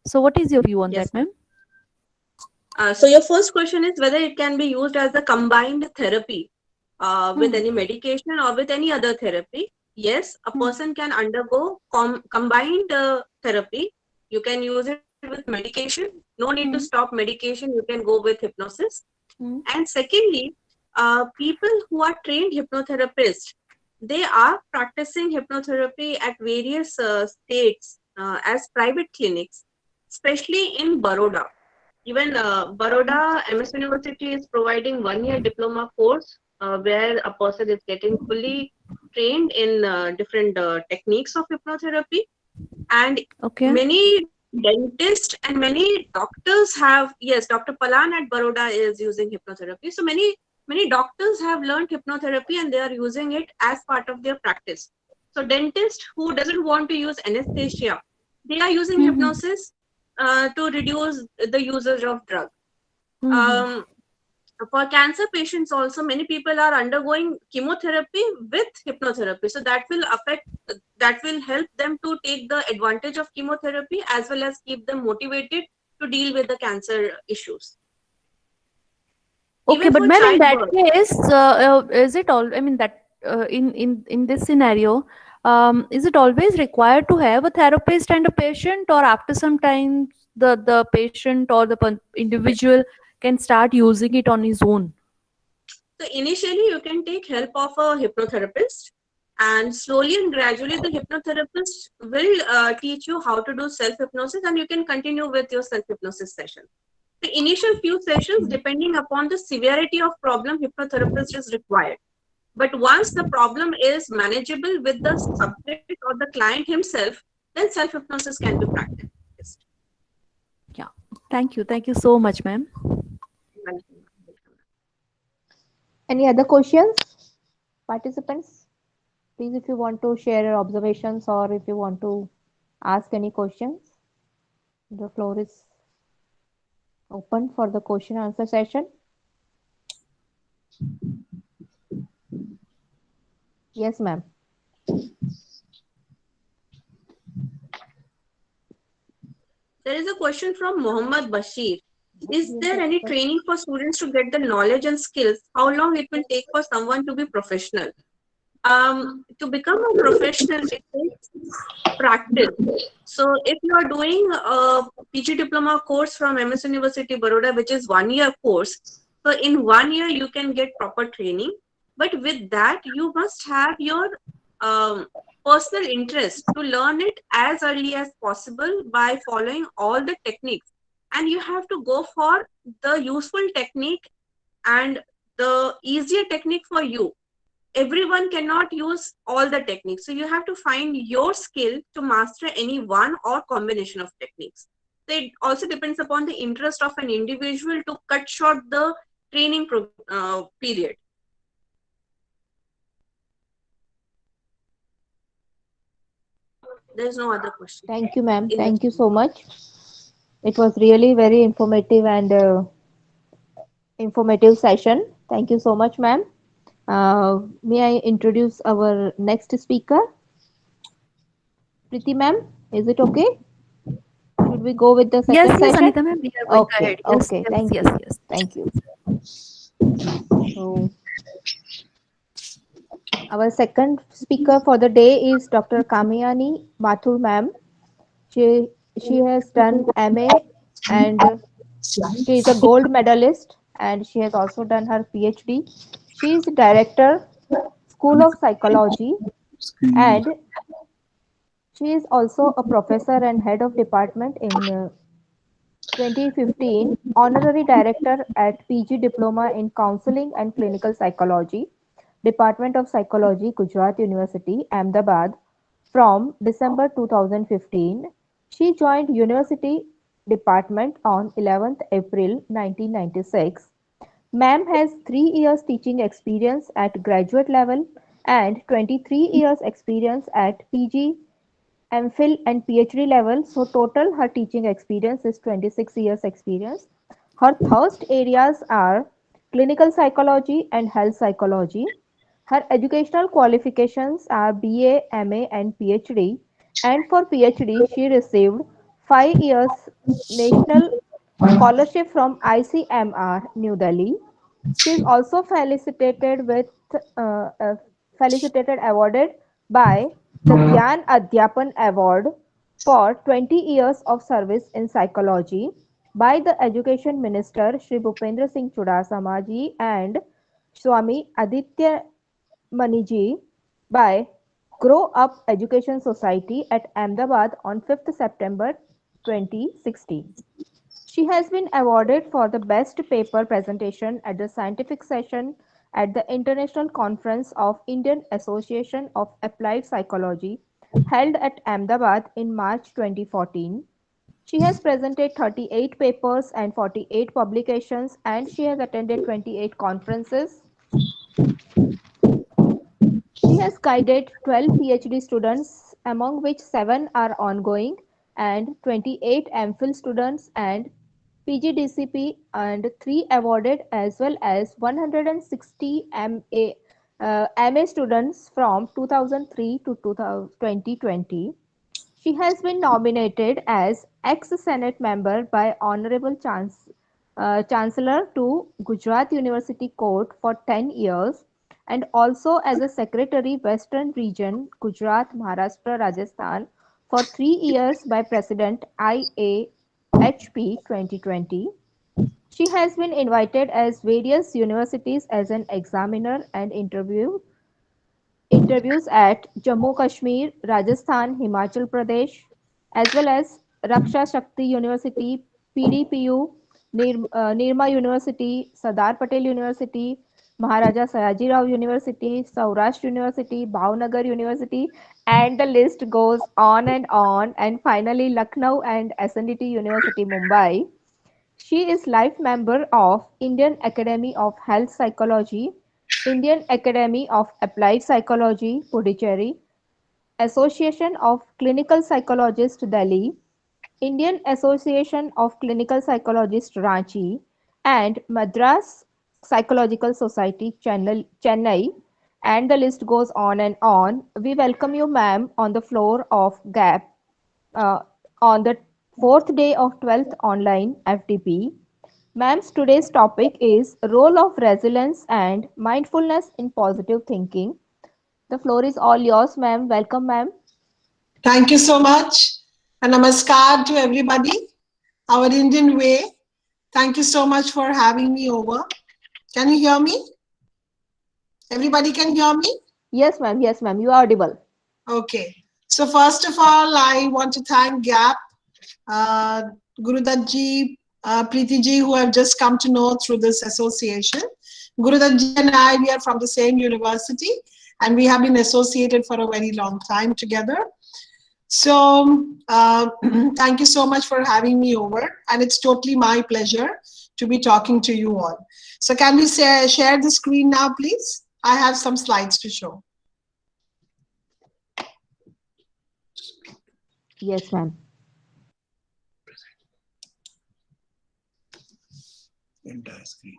So what is your view on Yes, that, ma'am? so your first question is whether it can be used as a combined therapy with any medication or with any other therapy. Yes, a person can undergo combined therapy. You can use it with medication. No need to stop medication. You can go with hypnosis. And secondly, people who are trained hypnotherapists, they are practicing hypnotherapy at various states as private clinics, especially in Baroda. Even Baroda MS University is providing 1 year diploma course where a person is getting fully trained in different techniques of hypnotherapy. And Okay. many dentists and many doctors have, yes, Dr. Palan at Baroda is using hypnotherapy. So many doctors have learned hypnotherapy and they are using it as part of their practice. So dentist who doesn't want to use anesthesia, they are using hypnosis to reduce the usage of drug. For cancer patients also, many people are undergoing chemotherapy with hypnotherapy. So that will help them to take the advantage of chemotherapy as well as keep them motivated to deal with the cancer issues. Okay, Even but for ma'am, in that childbirth, case, is it all? I mean, that in this scenario, is it always required to have a therapist and a patient, or after some time the patient or the individual can start using it on his own? so initially you can take help of a hypnotherapist, and slowly and gradually the hypnotherapist will teach you how to do self-hypnosis, and you can continue with your self-hypnosis session. The initial few sessions, depending upon the severity of problem, hypnotherapist is required. But once the problem is manageable with the subject or the client himself, then self-hypnosis can be practiced. Yeah. Thank you. Thank you so much, ma'am. Any other questions, participants? Please, if you want to share your observations or if you want to ask any questions, the floor is open for the question answer session. Yes, ma'am. There is a question from Mohammad Bashir. Is Yes, there any sir. training for students to get the knowledge and skills? How long it will take for someone to be professional? To become a professional, it takes practice. So if you are doing a PG diploma course from MS University Baroda, which is 1 year course, so in 1 year you can get proper training. But with that, you must have your personal interest to learn it as early as possible by following all the techniques. And you have to go for the useful technique and the easier technique for you. Everyone cannot use all the techniques. So you have to find your skill to master any one or combination of techniques. So it also depends upon the interest of an individual to cut short the training period. There's no other question. Thank you, ma'am. Thank you so much. It was really very informative and informative session. Thank you so much, ma'am. May I introduce our next speaker? Priti ma'am, is it okay? Should we go with the Yes, second yes, session? Anita ma'am, we are going Okay, ahead. Yes, okay. yes, Thank yes, you. yes. Thank you. So, our second speaker for the day is Dr. Kamyani Mathur ma'am. She has done MA and she is a gold medalist and she has also done her PhD. She is director, School of Psychology, and she is also a professor and head of department in 2015, honorary director at PG Diploma in Counseling and Clinical Psychology, Department of Psychology, Gujarat University, Ahmedabad, from December 2015. She joined University Department on 11th April 1996. Ma'am has 3 years teaching experience at graduate level and 23 years experience at PG, MPhil and PhD level. So total her teaching experience is 26 years experience. Her thrust areas are clinical psychology and health psychology. Her educational qualifications are BA, MA and PhD. And for PhD, she received 5 years national scholarship from ICMR, New Delhi. She is also uh, felicitated awarded by the Gyan Adhyapan Award for 20 years of service in psychology by the Education Minister Shri Bhupendra Singh Chudasama ji and Swami Aditya Maniji by Grow Up Education Society at Ahmedabad on 5th September 2016. She has been awarded for the best paper presentation at the scientific session at the International Conference of Indian Association of Applied Psychology held at Ahmedabad in March 2014. She has presented 38 papers and 48 publications and she has attended 28 conferences. She has guided 12 PhD students, among which 7 are ongoing, and 28 MPhil students and PGDCP, and 3 awarded, as well as 160 MA students from 2003 to 2020. She has been nominated as ex-Senate member by Honorable Chancellor to Gujarat University Court for 10 years and also as a Secretary Western Region Gujarat, Maharashtra, Rajasthan for 3 years by President IAHP 2020. She has been invited as various universities as an examiner and interviews at Jammu Kashmir, Rajasthan, Himachal Pradesh, as well as Raksha Shakti University, PDPU, Nirma University, Sardar Patel University, Maharaja Sayajirao University, Saurashtra University, Bhavnagar University, and the list goes on, and finally Lucknow and SNDT University, Mumbai. She is life member of Indian Academy of Health Psychology, Indian Academy of Applied Psychology, Puducherry, Association of Clinical Psychologists, Delhi, Indian Association of Clinical Psychologists, Ranchi, and Madras Psychological Society, Chennai, and the list goes on and on. We welcome you, ma'am, on the floor of GAP uh, on the fourth day of 12th online FDP. Ma'am's today's topic is role of resilience and mindfulness in positive thinking. The floor is all yours, ma'am. Welcome, ma'am. Thank you so much. And namaskar to everybody. Our Indian way. Thank you so much for having me over. Can you hear me? Everybody can hear me? Yes, ma'am. Yes, ma'am. You are audible. Okay. So first of all, I want to thank GAP, Gurudat ji, Preeti ji, who I've just come to know through this association. Gurudat ji and I, we are from the same university, and we have been associated for a very long time together. So thank you so much for having me over, and it's totally my pleasure to be talking to you all. So can we share the screen now, please? I have some slides to show. Yes, ma'am. Entire screen.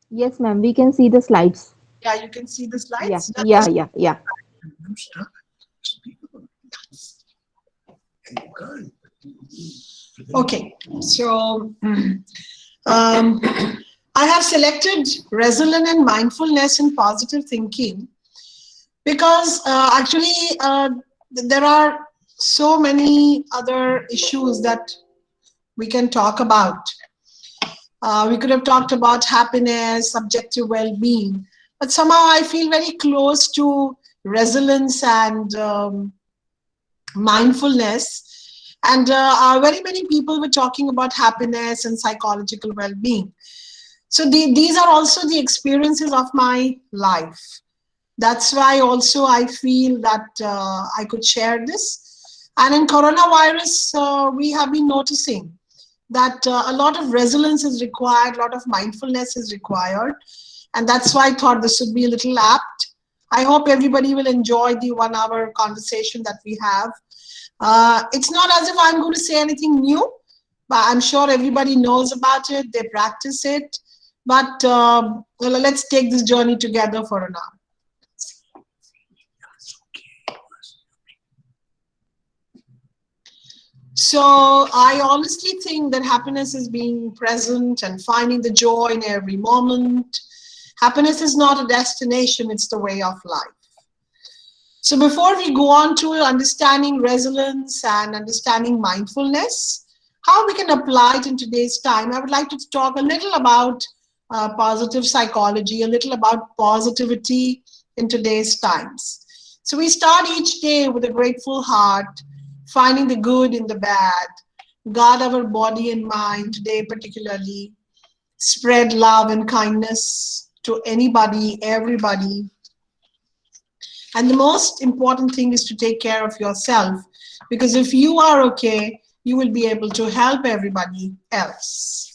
Yes, ma'am. We can see the slides. Yeah, you can see the Yeah, slides. yeah. Okay, so I have selected resilience and mindfulness in positive thinking because actually there are so many other issues that we can talk about. We could have talked about happiness, subjective well-being, but somehow I feel very close to resilience and mindfulness. And very many people were talking about happiness and psychological well-being. So these are also the experiences of my life. That's why also I feel that I could share this. And in coronavirus, we have been noticing that a lot of resilience is required, a lot of mindfulness is required. And that's why I thought this would be a little apt. I hope everybody will enjoy the 1 hour conversation that we have. It's not as if I'm going to say anything new, but I'm sure everybody knows about it, they practice it. But let's take this journey together for an hour. So I honestly think that happiness is being present and finding the joy in every moment. Happiness is not a destination, it's the way of life. So before we go on to understanding resilience and understanding mindfulness, how we can apply it in today's time, I would like to talk a little about positive psychology, a little about positivity in today's times. So we start each day with a grateful heart, finding the good in the bad, guard our body and mind today particularly, spread love and kindness to anybody, everybody. And the most important thing is to take care of yourself, because if you are okay, you will be able to help everybody else.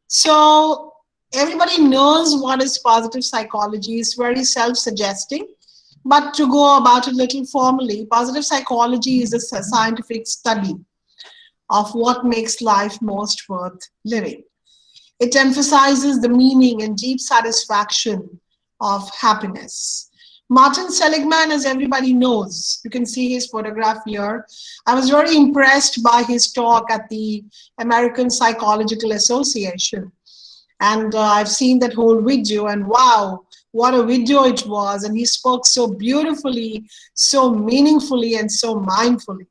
So everybody knows what is positive psychology. It's very self-suggesting. But to go about it a little formally, positive psychology is a scientific study of what makes life most worth living. It emphasizes the meaning and deep satisfaction of happiness. Martin Seligman, as everybody knows, you can see his photograph here. I was very impressed by his talk at the American Psychological Association. And I've seen that whole video, and wow, what a video it was. And he spoke so beautifully, so meaningfully, and so mindfully.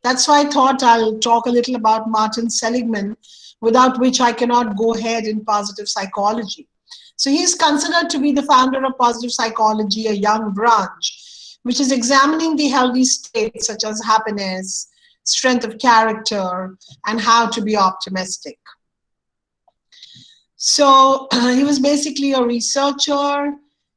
That's why I thought I'll talk a little about Martin Seligman, without which I cannot go ahead in positive psychology. So he's considered to be the founder of positive psychology, a young branch, which is examining the healthy states such as happiness, strength of character, and how to be optimistic. So he was basically a researcher,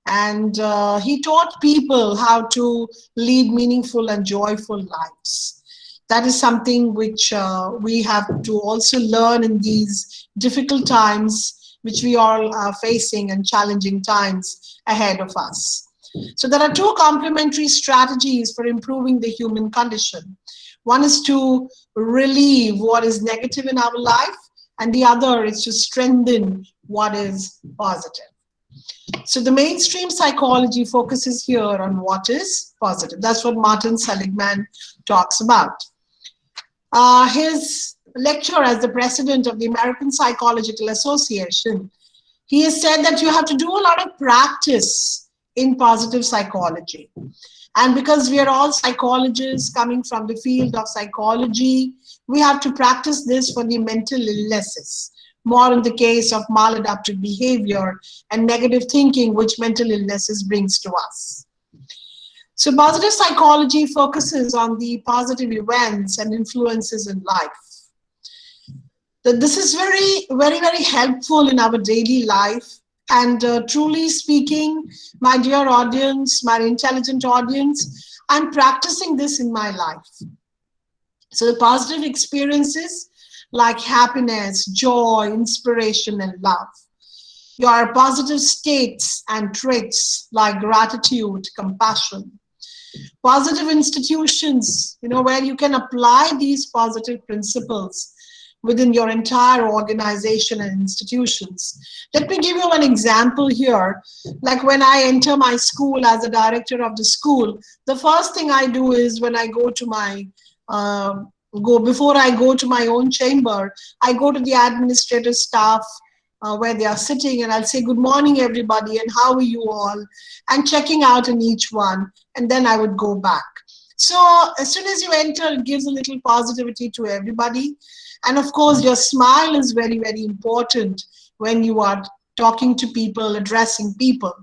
and he taught people how to lead meaningful and joyful lives. That is something which we have to also learn in these difficult times which we all are facing, and challenging times ahead of us. So there are two complementary strategies for improving the human condition. One is to relieve what is negative in our life, and the other is to strengthen what is positive. So the mainstream psychology focuses here on what is positive. That's what Martin Seligman talks about. His lecture as the president of the American Psychological Association, he has said that you have to do a lot of practice in positive psychology. And because we are all psychologists coming from the field of psychology, we have to practice this for the mental illnesses, more in the case of maladaptive behavior and negative thinking, which mental illnesses brings to us. So positive psychology focuses on the positive events and influences in life. This is very helpful in our daily life. And truly speaking, my dear audience, my intelligent audience, I'm practicing this in my life. So the positive experiences like happiness, joy, inspiration, and love. Your positive states and traits like gratitude, compassion. Positive institutions, where you can apply these positive principles within your entire organization and institutions. Let me give you an example here. Like when I enter my school as a director of the school, the first thing I do is when I go to my, before I go to my own chamber, I go to the administrative staff where they are sitting, and I'll say, good morning, everybody, and how are you all? And checking out in each one, and then I would go back. So as soon as you enter, it gives a little positivity to everybody. And of course, your smile is very important when you are talking to people, addressing people.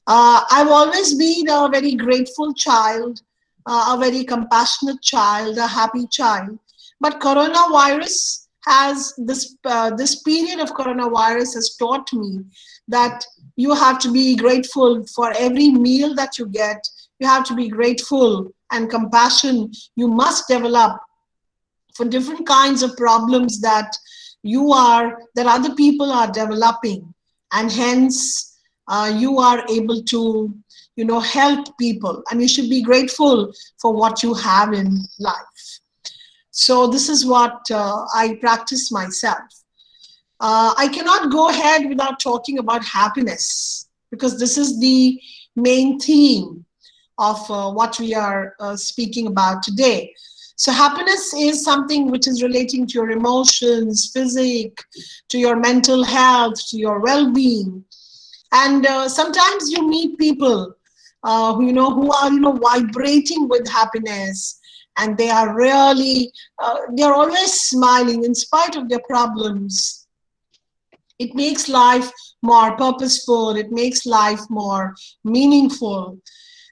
I've always been a very grateful child, a very compassionate child, a happy child. But coronavirus has this period of coronavirus has taught me that you have to be grateful for every meal that you get. You have to be grateful, and compassion you must develop for different kinds of problems that other people are developing, and hence you are able to help people, and you should be grateful for what you have in life. So this is what I practice myself. I cannot go ahead without talking about happiness, because this is the main theme of what we are speaking about today. So happiness is something which is relating to your emotions, physique, to your mental health, to your well-being. And sometimes you meet people who are vibrating with happiness, and they are really, they're always smiling in spite of their problems. It makes life more purposeful. It makes life more meaningful.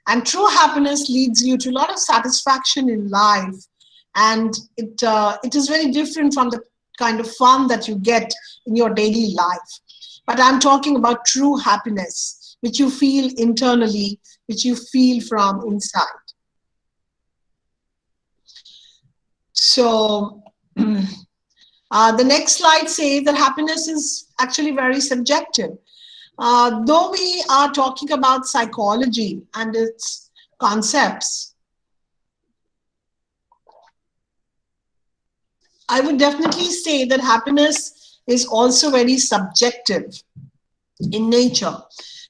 And true happiness leads you to a lot of satisfaction in life. And it is very different from the kind of fun that you get in your daily life. But I'm talking about true happiness, which you feel internally, which you feel from inside. So The next slide says that happiness is actually very subjective. Though we are talking about psychology and its concepts, I would definitely say that happiness is also very subjective in nature,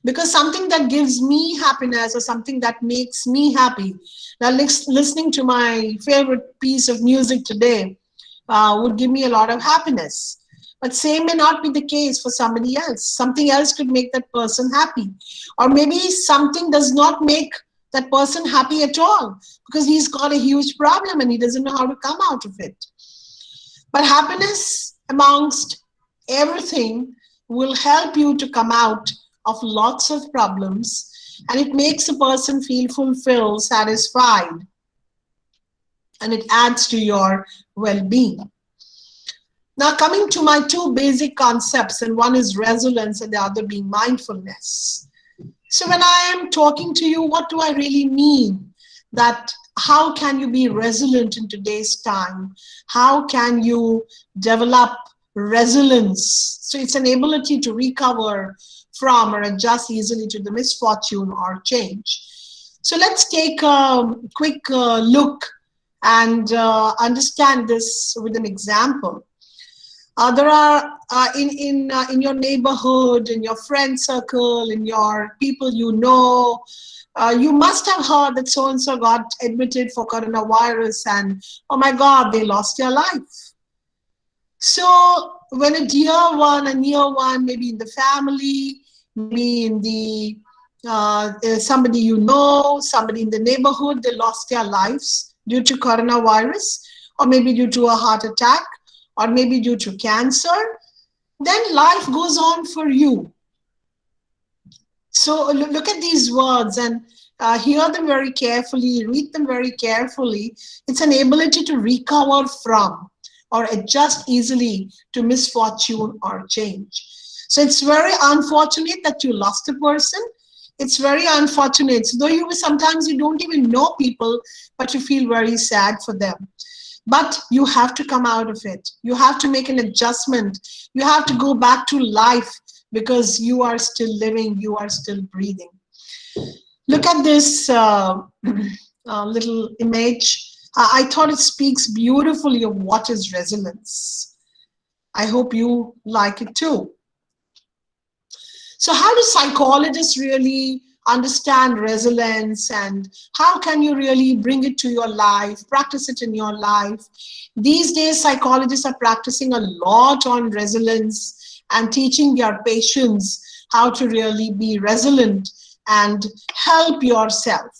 because something that gives me happiness or something that makes me happy, now listening to my favorite piece of music today would give me a lot of happiness. But same may not be the case for somebody else. Something else could make that person happy. Or maybe something does not make that person happy at all because he's got a huge problem and he doesn't know how to come out of it. But happiness amongst everything will help you to come out of lots of problems, and it makes a person feel fulfilled, satisfied, and it adds to your well-being. Now, coming to my two basic concepts, and one is resilience and the other being mindfulness. So when I am talking to you, what do I really mean? That how can you be resilient in today's time? How can you develop resilience? So it's an ability to recover from or adjust easily to the misfortune or change. So let's take a quick look and understand this with an example. There are in your neighborhood, in your friend circle, in your people you know, you must have heard that so-and-so got admitted for coronavirus and, oh my God, they lost their life. So when a dear one, a near one, maybe in the family, maybe in the somebody you know, somebody in the neighborhood, they lost their lives due to coronavirus, or maybe due to a heart attack, or maybe due to cancer, then life goes on for you. So look at these words and hear them very carefully, read them very carefully. It's an ability to recover from or adjust easily to misfortune or change. So it's very unfortunate that you lost a person. It's very unfortunate. So though sometimes you don't even know people, but you feel very sad for them. But you have to come out of it. You have to make an adjustment. You have to go back to life because you are still living, you are still breathing. Look at this little image. I thought it speaks beautifully of what is resilience. I hope you like it too. So how do psychologists really understand resilience, and how can you really bring it to your life, practice it in your life? These days, psychologists are practicing a lot on resilience and teaching their patients how to really be resilient and help yourself.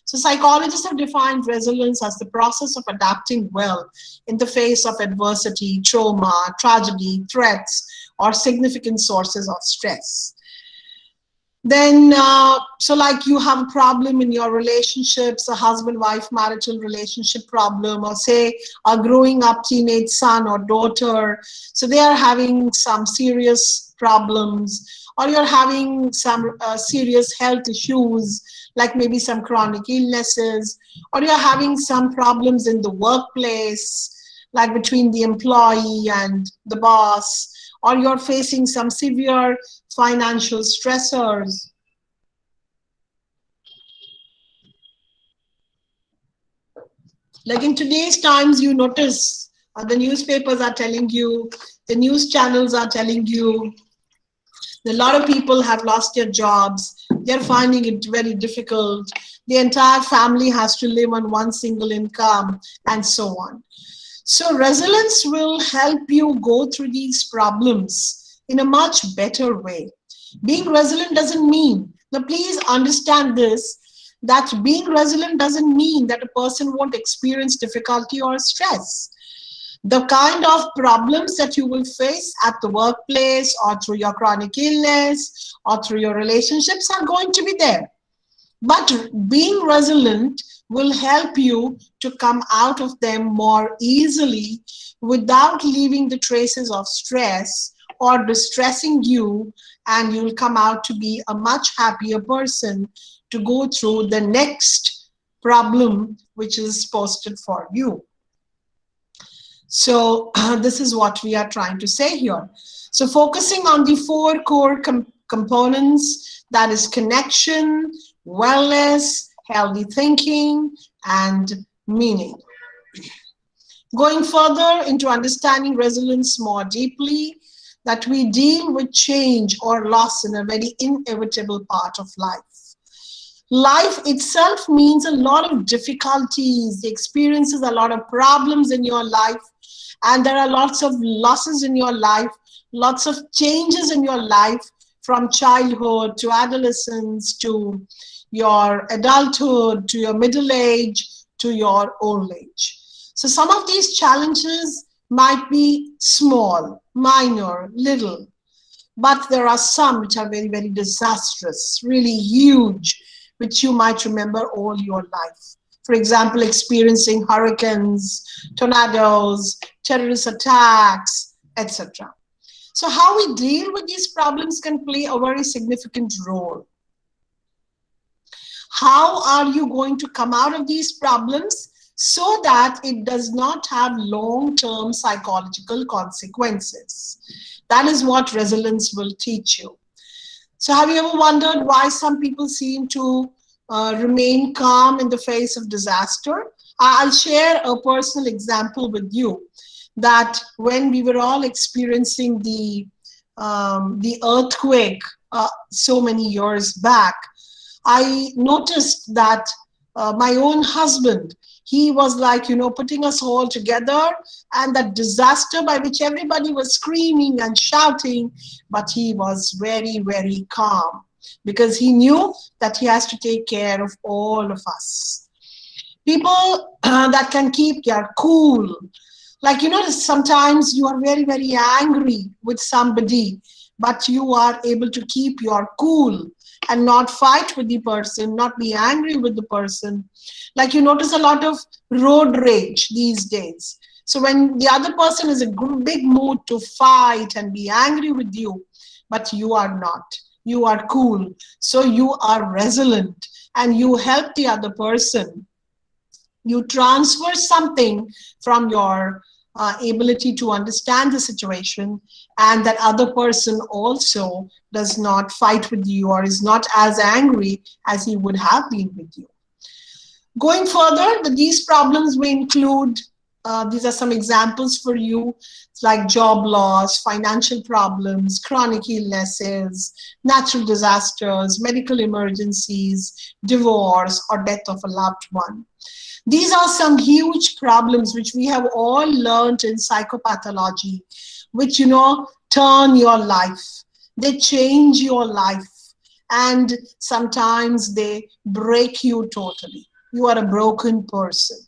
So psychologists have defined resilience as the process of adapting well in the face of adversity, trauma, tragedy, threats, or significant sources of stress. Then, so like you have a problem in your relationships, a husband-wife marital relationship problem, or say a growing up teenage son or daughter, so they are having some serious problems, or you're having some serious health issues, like maybe some chronic illnesses, or you're having some problems in the workplace, like between the employee and the boss, or you're facing some severe financial stressors. Like in today's times, you notice the newspapers are telling you, the news channels are telling you, a lot of people have lost their jobs. They're finding it very difficult. The entire family has to live on one single income, and so on. So resilience will help you go through these problems in a much better way. Being resilient doesn't mean, now please understand this, that being resilient doesn't mean that a person won't experience difficulty or stress. The kind of problems that you will face at the workplace or through your chronic illness or through your relationships are going to be there. But being resilient will help you to come out of them more easily without leaving the traces of stress or distressing you, and you'll come out to be a much happier person to go through the next problem which is posted for you. So this is what we are trying to say here. So focusing on the four core components, that is connection, wellness, healthy thinking, and meaning. Going further into understanding resilience more deeply, that we deal with change or loss in a very inevitable part of life. Life itself means a lot of difficulties, experiences a lot of problems in your life, and there are lots of losses in your life, lots of changes in your life from childhood to adolescence to your adulthood to your middle age to your old age. So some of these challenges might be small, minor, little, but there are some which are very, very disastrous, really huge, which you might remember all your life. For example, experiencing hurricanes, tornadoes, terrorist attacks, etc. So how we deal with these problems can play a very significant role. How are you going to come out of these problems so that it does not have long-term psychological consequences? That is what resilience will teach you. So have you ever wondered why some people seem to remain calm in the face of disaster? I'll share a personal example with you, that when we were all experiencing the earthquake so many years back, I noticed that my own husband, he was like, putting us all together, and that disaster by which everybody was screaming and shouting, but he was very, very calm because he knew that he has to take care of all of us. People that can keep their cool, like, sometimes you are very, very angry with somebody, but you are able to keep your cool and not fight with the person, not be angry with the person. Like, you notice a lot of road rage these days. So when the other person is in a big mood to fight and be angry with you, but you are not, you are cool. So you are resilient and you help the other person. You transfer something from your ability to understand the situation, and that other person also does not fight with you or is not as angry as he would have been with you. Going further, these problems may include, these are some examples for you, like job loss, financial problems, chronic illnesses, natural disasters, medical emergencies, divorce, or death of a loved one. These are some huge problems which we have all learned in psychopathology, which, turn your life. They change your life, and sometimes they break you totally. You are a broken person.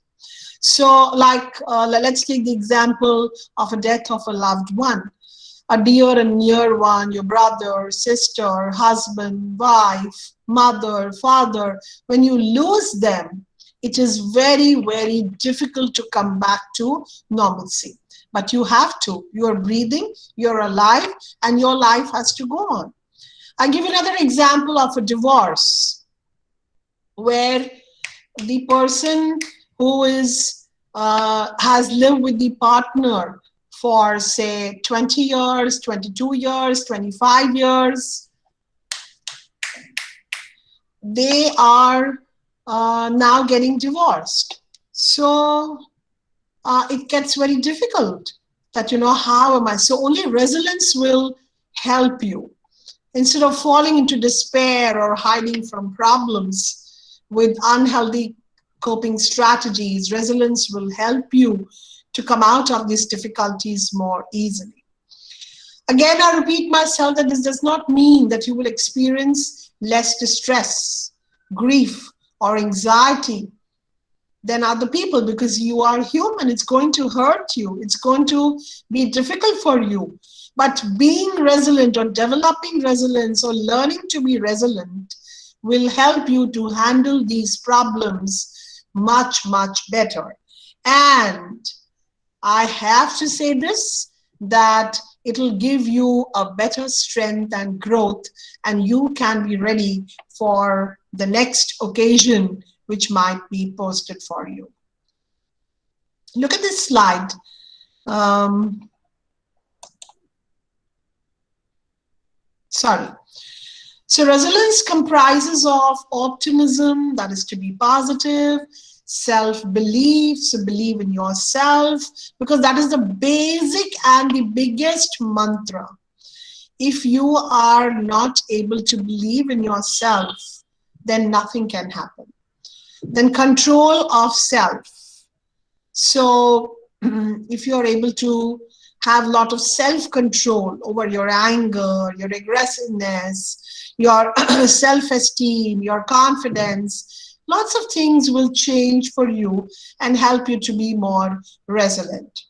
So like, let's take the example of a death of a loved one, a dear and near one, your brother, sister, husband, wife, mother, father. When you lose them, it is very, very difficult to come back to normalcy. But you have to. You're breathing, you're alive, and your life has to go on. I'll give you another example of a divorce, where the person who is has lived with the partner for, say, 20 years, 22 years, 25 years, they are now getting divorced. So it gets very difficult that, how am I? So only resilience will help you. Instead of falling into despair or hiding from problems with unhealthy coping strategies, resilience will help you to come out of these difficulties more easily. Again, I repeat myself that this does not mean that you will experience less distress, grief, or anxiety than other people, because you are human. It's going to hurt you. It's going to be difficult for you. But being resilient or developing resilience or learning to be resilient will help you to handle these problems much, much better. And I have to say this, that it will give you a better strength and growth, and you can be ready for the next occasion which might be posted for you. Look at this slide. Sorry. So resilience comprises of optimism, that is to be positive, self-belief, so believe in yourself, because that is the basic and the biggest mantra. If you are not able to believe in yourself, then nothing can happen. Then control of self. So if you're able to have a lot of self-control over your anger, your aggressiveness, your self-esteem, your confidence, lots of things will change for you and help you to be more resilient.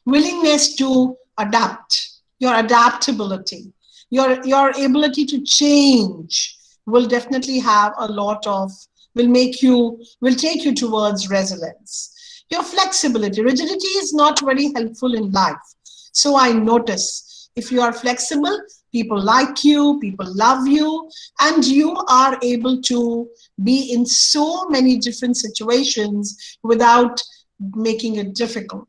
Willingness to adapt, your adaptability, your ability to change will definitely have a lot of, will take you towards resilience. Your flexibility, rigidity is not very helpful in life. So I notice if you are flexible, people like you, people love you, and you are able to be in so many different situations without making it difficult.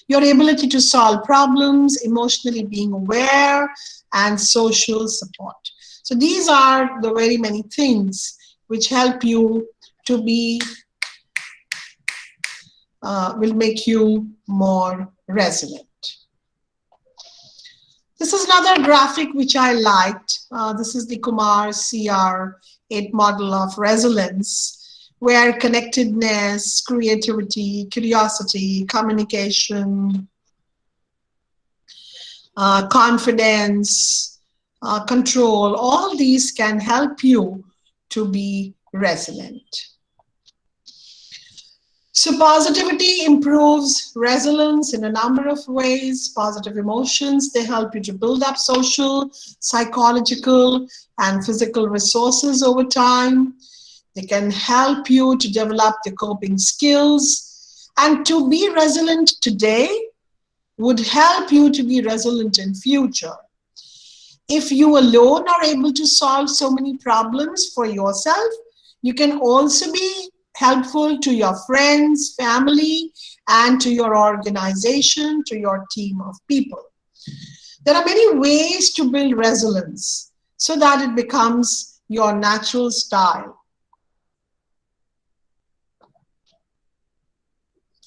Your ability to solve problems, emotionally being aware, and social support. So these are the very many things which help you to be, will make you more resilient. This is another graphic which I liked. This is the Kumar CR8 model of resilience, where connectedness, creativity, curiosity, communication, confidence, control, all these can help you to be resilient. So positivity improves resilience in a number of ways. Positive emotions, they help you to build up social, psychological, and physical resources over time. They can help you to develop the coping skills. And to be resilient today would help you to be resilient in future. If you alone are able to solve so many problems for yourself, you can also be helpful to your friends, family, and to your organization, to your team of people. There are many ways to build resilience so that it becomes your natural style.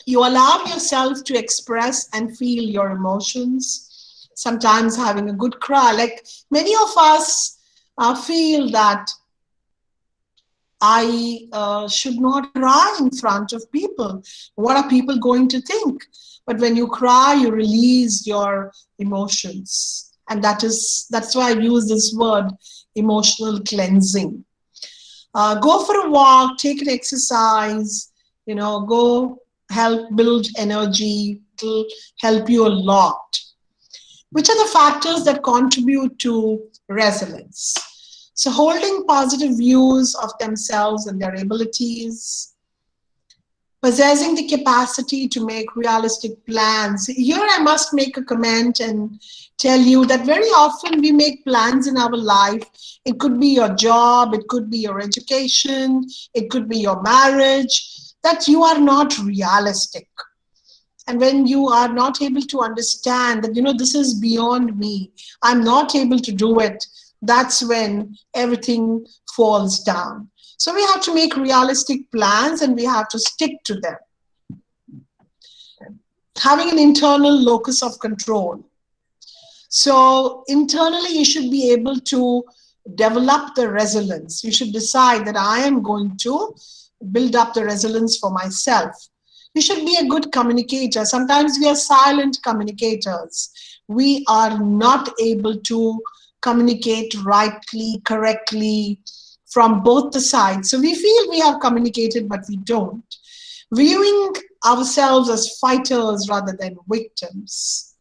You allow yourself to express and feel your emotions, sometimes having a good cry. Like many of us feel that I should not cry in front of people. What are people going to think? But when you cry, you release your emotions. And that's why I use this word, emotional cleansing. Go for a walk, take an exercise, go help build energy. It'll help you a lot. Which are the factors that contribute to resilience? So holding positive views of themselves and their abilities, possessing the capacity to make realistic plans. Here I must make a comment and tell you that very often we make plans in our life. It could be your job, it could be your education, it could be your marriage, that you are not realistic. And when you are not able to understand that, this is beyond me, I'm not able to do it, that's when everything falls down. So we have to make realistic plans and we have to stick to them. Having an internal locus of control. So internally, you should be able to develop the resilience. You should decide that I am going to build up the resilience for myself. You should be a good communicator. Sometimes we are silent communicators. We are not able to communicate rightly, correctly from both the sides. So we feel we have communicated, but we don't. Viewing ourselves as fighters rather than victims.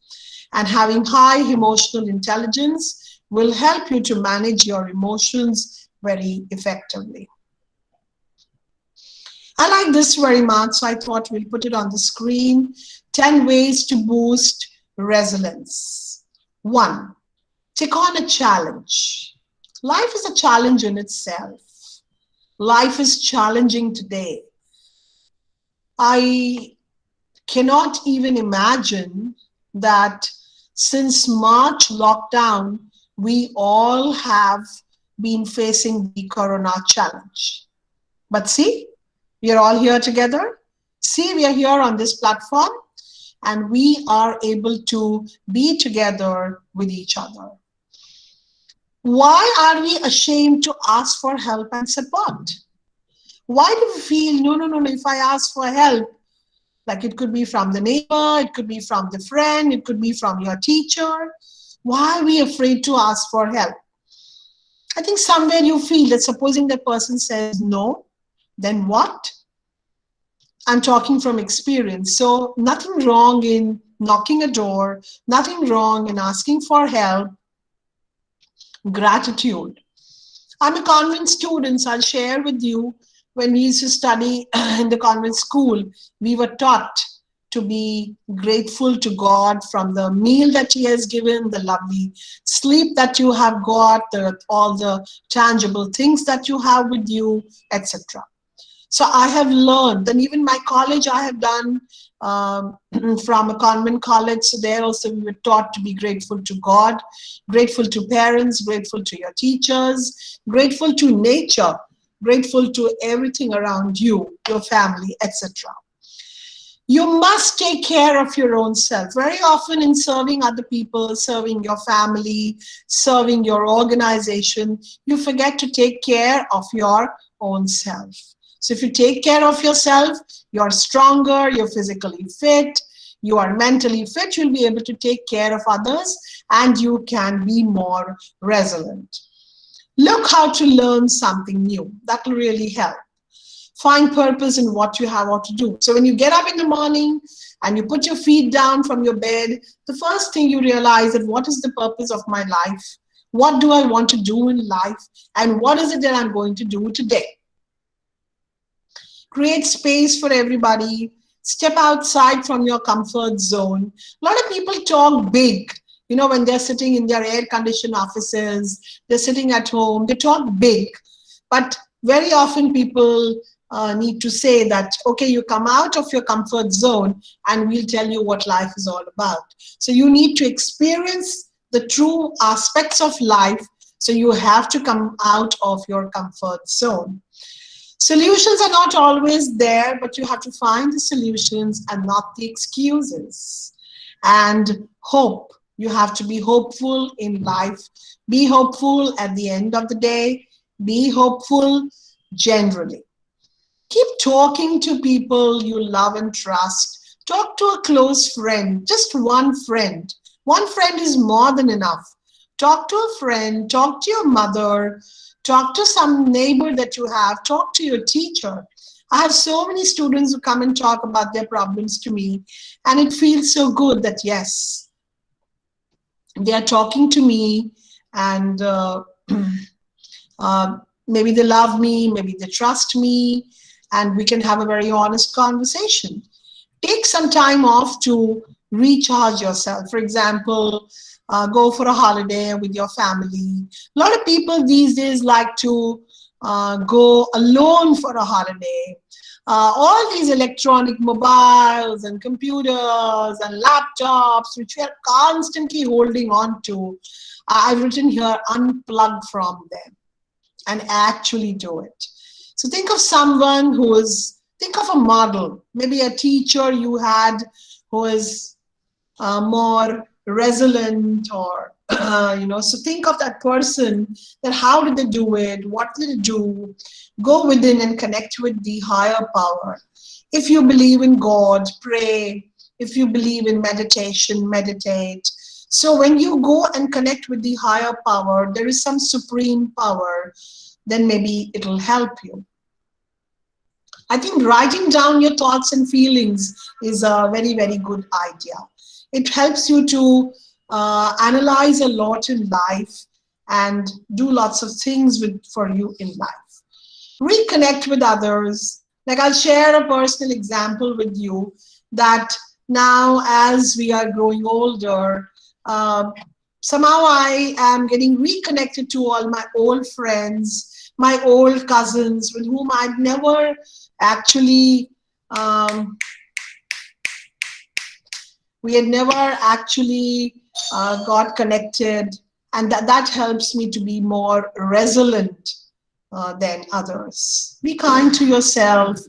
And having high emotional intelligence will help you to manage your emotions very effectively. I like this very much, so I thought we'll put it on the screen. 10 ways to boost resilience. 1. Take on a challenge. Life is a challenge in itself. Life is challenging today. I cannot even imagine that since March lockdown, we all have been facing the Corona challenge. But see, we are all here together. See, we are here on this platform and we are able to be together with each other. Why are we ashamed to ask for help and support? Why do we feel, no, if I ask for help, like it could be from the neighbor, it could be from the friend, it could be from your teacher. Why are we afraid to ask for help? I think somewhere you feel that supposing the person says no, then what? I'm talking from experience. So nothing wrong in knocking a door, nothing wrong in asking for help. Gratitude. I'm a convent student, so I'll share with you, when we used to study in the convent school, we were taught to be grateful to God from the meal that He has given, the lovely sleep that you have got, all the tangible things that you have with you, etc. So I have learned, and even my college I have done from a convent college, so there also we were taught to be grateful to God, grateful to parents, grateful to your teachers, grateful to nature, grateful to everything around you, your family, etc. You must take care of your own self. Very often in serving other people, serving your family, serving your organization, you forget to take care of your own self. So if you take care of yourself, you're stronger, you're physically fit, you are mentally fit, you'll be able to take care of others and you can be more resilient. Look how to learn something new. That will really help. Find purpose in what you have to do. So when you get up in the morning and you put your feet down from your bed, the first thing you realize is, what is the purpose of my life? What do I want to do in life? And what is it that I'm going to do today? Create space for everybody. Step outside from your comfort zone. A lot of people talk big. You know, when they're sitting in their air-conditioned offices, they're sitting at home, they talk big. But very often people need to say that, okay, you come out of your comfort zone and we'll tell you what life is all about. So you need to experience the true aspects of life. So you have to come out of your comfort zone. Solutions are not always there, but you have to find the solutions and not the excuses. And hope. You have to be hopeful in life. Be hopeful at the end of the day. Be hopeful generally. Keep talking to people you love and trust. Talk to a close friend, just one friend. One friend is more than enough. Talk to a friend, talk to your mother, talk to some neighbor that you have, talk to your teacher. I have so many students who come and talk about their problems to me, and it feels so good that yes, they are talking to me, and maybe they love me, maybe they trust me, and we can have a very honest conversation. Take some time off to recharge yourself. For example, go for a holiday with your family. A lot of people these days like to go alone for a holiday. All these electronic mobiles and computers and laptops, which we are constantly holding on to, I've written here, unplug from them and actually do it. So think of someone who is, think of a model, maybe a teacher you had who is more resilient, or so think of that person, that how did they do it, what did they do. Go within and connect with the higher power. If you believe in God, pray. If you believe in meditation, meditate. So when you go and connect with the higher power, there is some supreme power, then maybe it will help you. I think writing down your thoughts and feelings is a very, very good idea. It helps you to analyze a lot in life and do lots of things for you in life. Reconnect with others. Like, I'll share a personal example with you that now as we are growing older, somehow I am getting reconnected to all my old friends, my old cousins with whom I'd never actually We had never actually got connected, and that helps me to be more resilient than others. Be kind to yourself,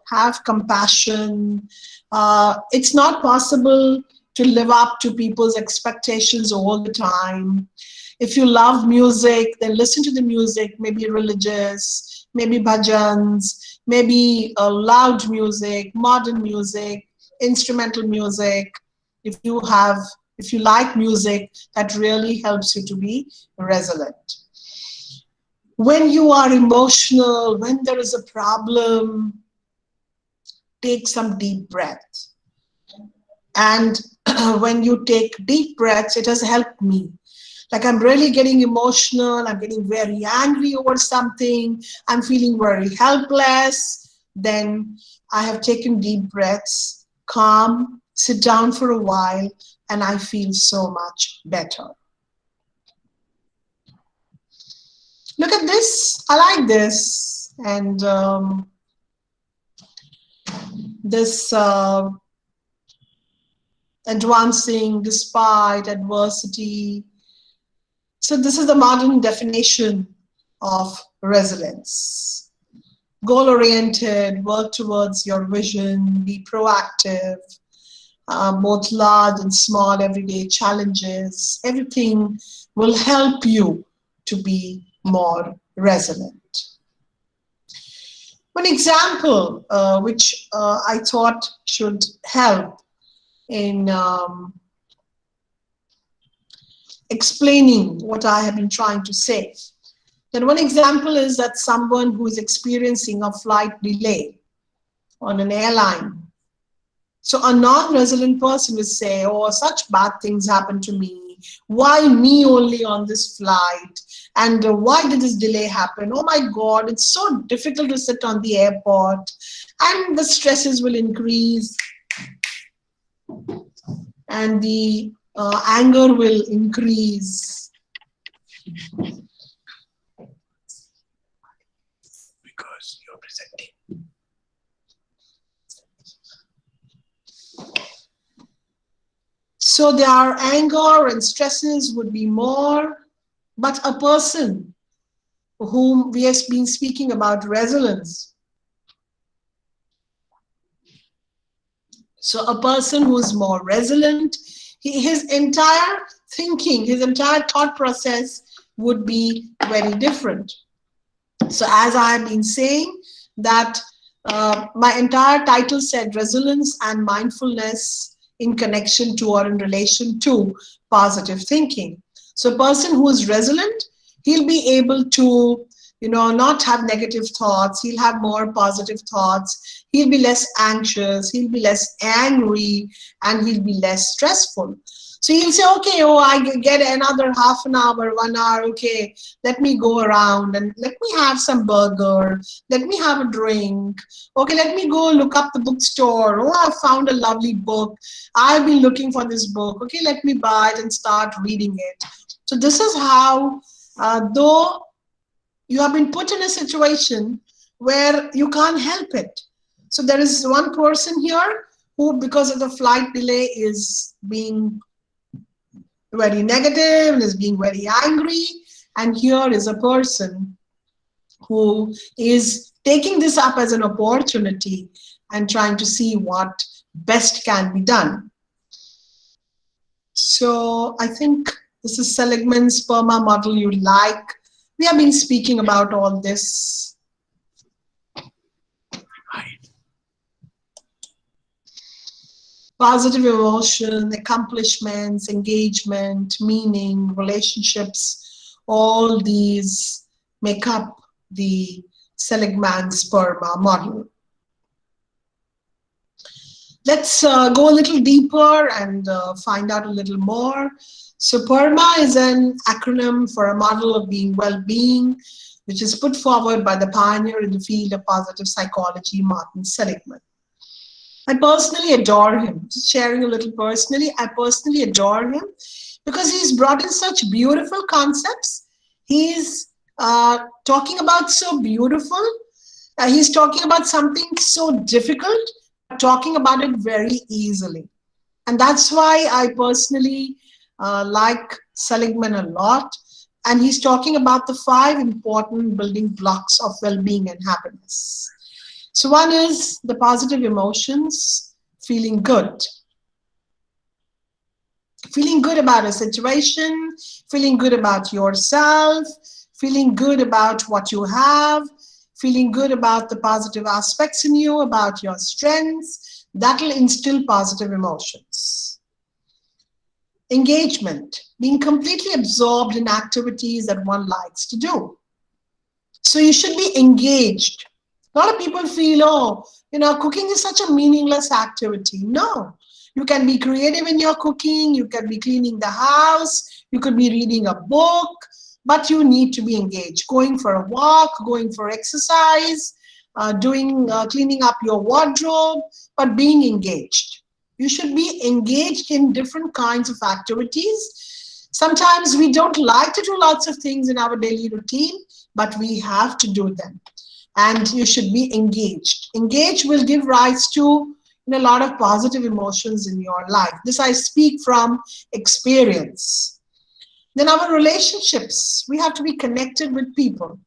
have compassion. It's not possible to live up to people's expectations all the time. If you love music, then listen to the music, maybe religious, maybe bhajans, maybe loud music, modern music, instrumental music. If you like music, that really helps you to be resilient. When you are emotional, when there is a problem, take some deep breath. And when you take deep breaths, it has helped me. Like I'm really getting emotional, I'm getting very angry over something, I'm feeling very helpless, then I have taken deep breaths, calm, sit down for a while, and I feel so much better. Look at this, I like this. And this advancing despite adversity. So this is the modern definition of resilience. Goal-oriented, work towards your vision, be proactive, both large and small everyday challenges. Everything will help you to be more resilient. One example which I thought should help in explaining what I have been trying to say. Then one example is that someone who is experiencing a flight delay on an airline. So a non-resilient person will say, oh, such bad things happen to me. Why me only on this flight? And why did this delay happen? Oh my God, it's so difficult to sit on the airport. And the stresses will increase. And the anger will increase. Because you're presenting. So their anger and stresses would be more, but a person whom we have been speaking about resilience. So a person who is more resilient, his entire thinking, his entire thought process would be very different. So as I have been saying that my entire title said resilience and mindfulness in connection to or in relation to positive thinking. So a person who is resilient, he'll be able to, not have negative thoughts. He'll have more positive thoughts. He'll be less anxious. He'll be less angry, and he'll be less stressful. So he'll say, okay, I get another half an hour, 1 hour. Okay, let me go around and let me have some burger. Let me have a drink. Okay, let me go look up the bookstore. Oh, I found a lovely book. I've been looking for this book. Okay, let me buy it and start reading it. So this is how, though you have been put in a situation where you can't help it. So there is one person here who, because of the flight delay, is being very negative and is being very angry. And here is a person who is taking this up as an opportunity and trying to see what best can be done. So I think this is Seligman's PERMA model you like. We have been speaking about all this. Positive emotion, accomplishments, engagement, meaning, relationships, all these make up the Seligman's PERMA model. Let's go a little deeper and find out a little more. So PERMA is an acronym for a model of being well-being, which is put forward by the pioneer in the field of positive psychology, Martin Seligman. I personally adore him. Just sharing a little personally, I personally adore him because he's brought in such beautiful concepts. He's talking about so beautiful. He's talking about something so difficult, talking about it very easily. And that's why I personally like Seligman a lot. And he's talking about the 5 important building blocks of well-being and happiness. So one is the positive emotions, feeling good. Feeling good about a situation, feeling good about yourself, feeling good about what you have, feeling good about the positive aspects in you, about your strengths. That will instill positive emotions. Engagement, being completely absorbed in activities that one likes to do. So you should be engaged. A lot of people feel, oh, cooking is such a meaningless activity. No, you can be creative in your cooking, you can be cleaning the house, you could be reading a book, but you need to be engaged. Going for a walk, going for exercise, cleaning up your wardrobe, but being engaged. You should be engaged in different kinds of activities. Sometimes we don't like to do lots of things in our daily routine, but we have to do them. And you should be engaged. Engaged will give rise to a lot of positive emotions in your life. This I speak from experience. Then our relationships, we have to be connected with people.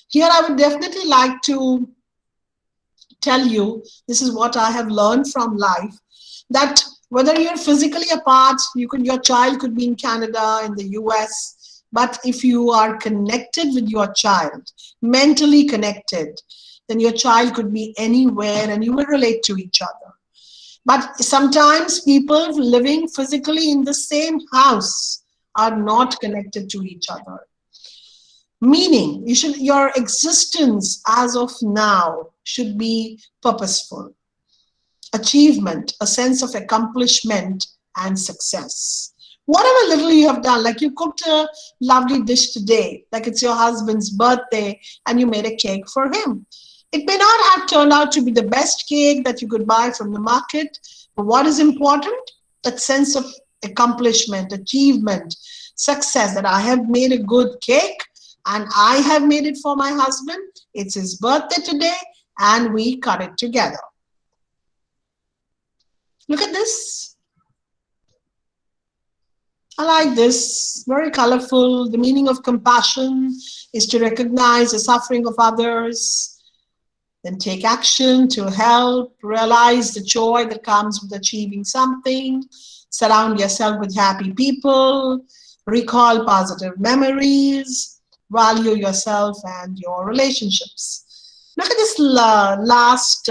Here I would definitely like to tell you, this is what I have learned from life, that whether you're physically apart, your child could be in Canada, in the US, but if you are connected with your child, mentally connected, then your child could be anywhere and you will relate to each other. But sometimes people living physically in the same house are not connected to each other. Meaning, your existence as of now should be purposeful. Achievement, a sense of accomplishment and success. Whatever little you have done, like you cooked a lovely dish today, like it's your husband's birthday and you made a cake for him. It may not have turned out to be the best cake that you could buy from the market, but what is important? That sense of accomplishment, achievement, success, that I have made a good cake and I have made it for my husband. It's his birthday today and we cut it together. Look at this. I like this, very colorful. The meaning of compassion is to recognize the suffering of others, then take action to help, realize the joy that comes with achieving something, surround yourself with happy people, recall positive memories, value yourself and your relationships. Look at this last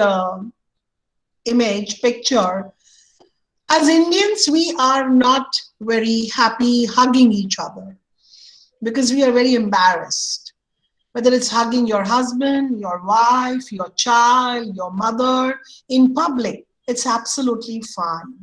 image, picture. As Indians, we are not very happy hugging each other because we are very embarrassed. Whether it's hugging your husband, your wife, your child, your mother in public, it's absolutely fine.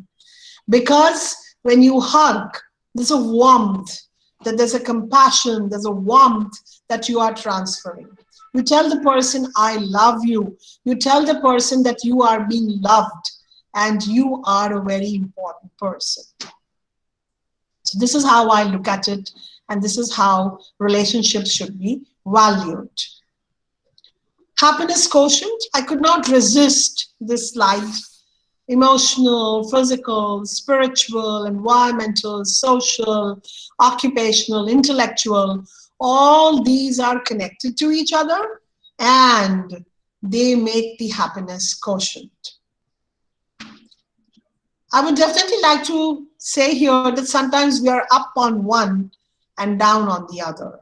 Because when you hug, there's a warmth, that there's a compassion, there's a warmth that you are transferring. You tell the person, I love you. You tell the person that you are being loved and you are a very important person. So this is how I look at it, and this is how relationships should be valued. Happiness quotient, I could not resist this slide. Emotional, physical, spiritual, environmental, social, occupational, intellectual, all these are connected to each other and they make the happiness quotient. I would definitely like to say here that sometimes we are up on one and down on the other.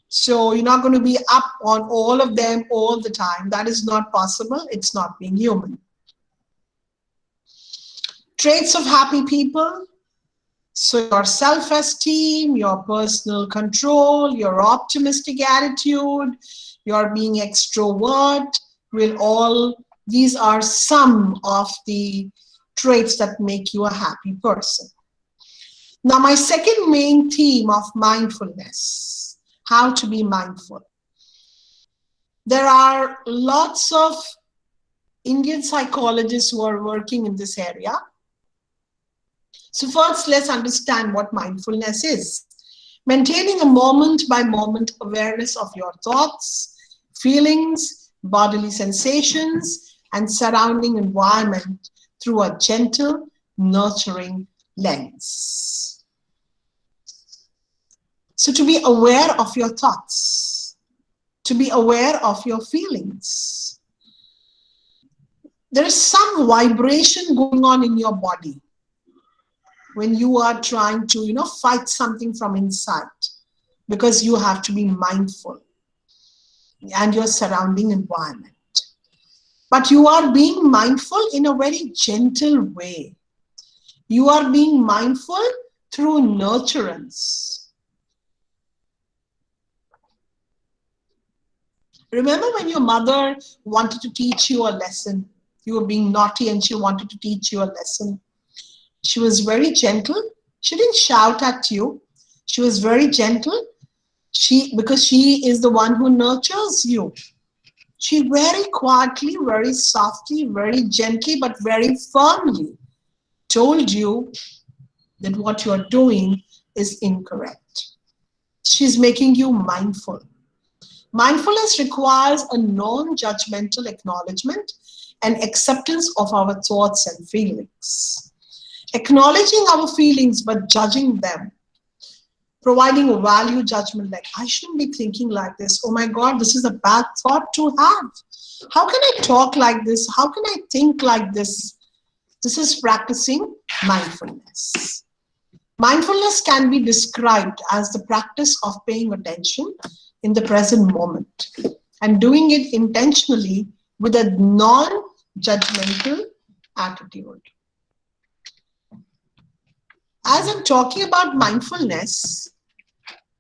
So you're not going to be up on all of them all the time. That is not possible. It's not being human. Traits of happy people. So your self-esteem, your personal control, your optimistic attitude, your being extrovert, these are some of the traits that make you a happy person. Now, my second main theme of mindfulness, how to be mindful. There are lots of Indian psychologists who are working in this area. So first, let's understand what mindfulness is. Maintaining a moment-by-moment awareness of your thoughts, feelings, bodily sensations, and surrounding environment through a gentle nurturing lens. So to be aware of your thoughts, to be aware of your feelings. There is some vibration going on in your body when you are trying to, fight something from inside, because you have to be mindful and your surrounding environment. But you are being mindful in a very gentle way. You are being mindful through nurturance. Remember when your mother wanted to teach you a lesson? You were being naughty and she wanted to teach you a lesson. She was very gentle. She didn't shout at you. She was very gentle. Because she is the one who nurtures you. She very quietly, very softly, very gently, but very firmly told you that what you are doing is incorrect. She's making you mindful. Mindfulness requires a non-judgmental acknowledgement and acceptance of our thoughts and feelings. Acknowledging our feelings but judging them. Providing a value judgment like, I shouldn't be thinking like this. Oh my God, this is a bad thought to have. How can I talk like this? How can I think like this? This is practicing mindfulness. Mindfulness can be described as the practice of paying attention in the present moment and doing it intentionally with a non-judgmental attitude. As I'm talking about mindfulness,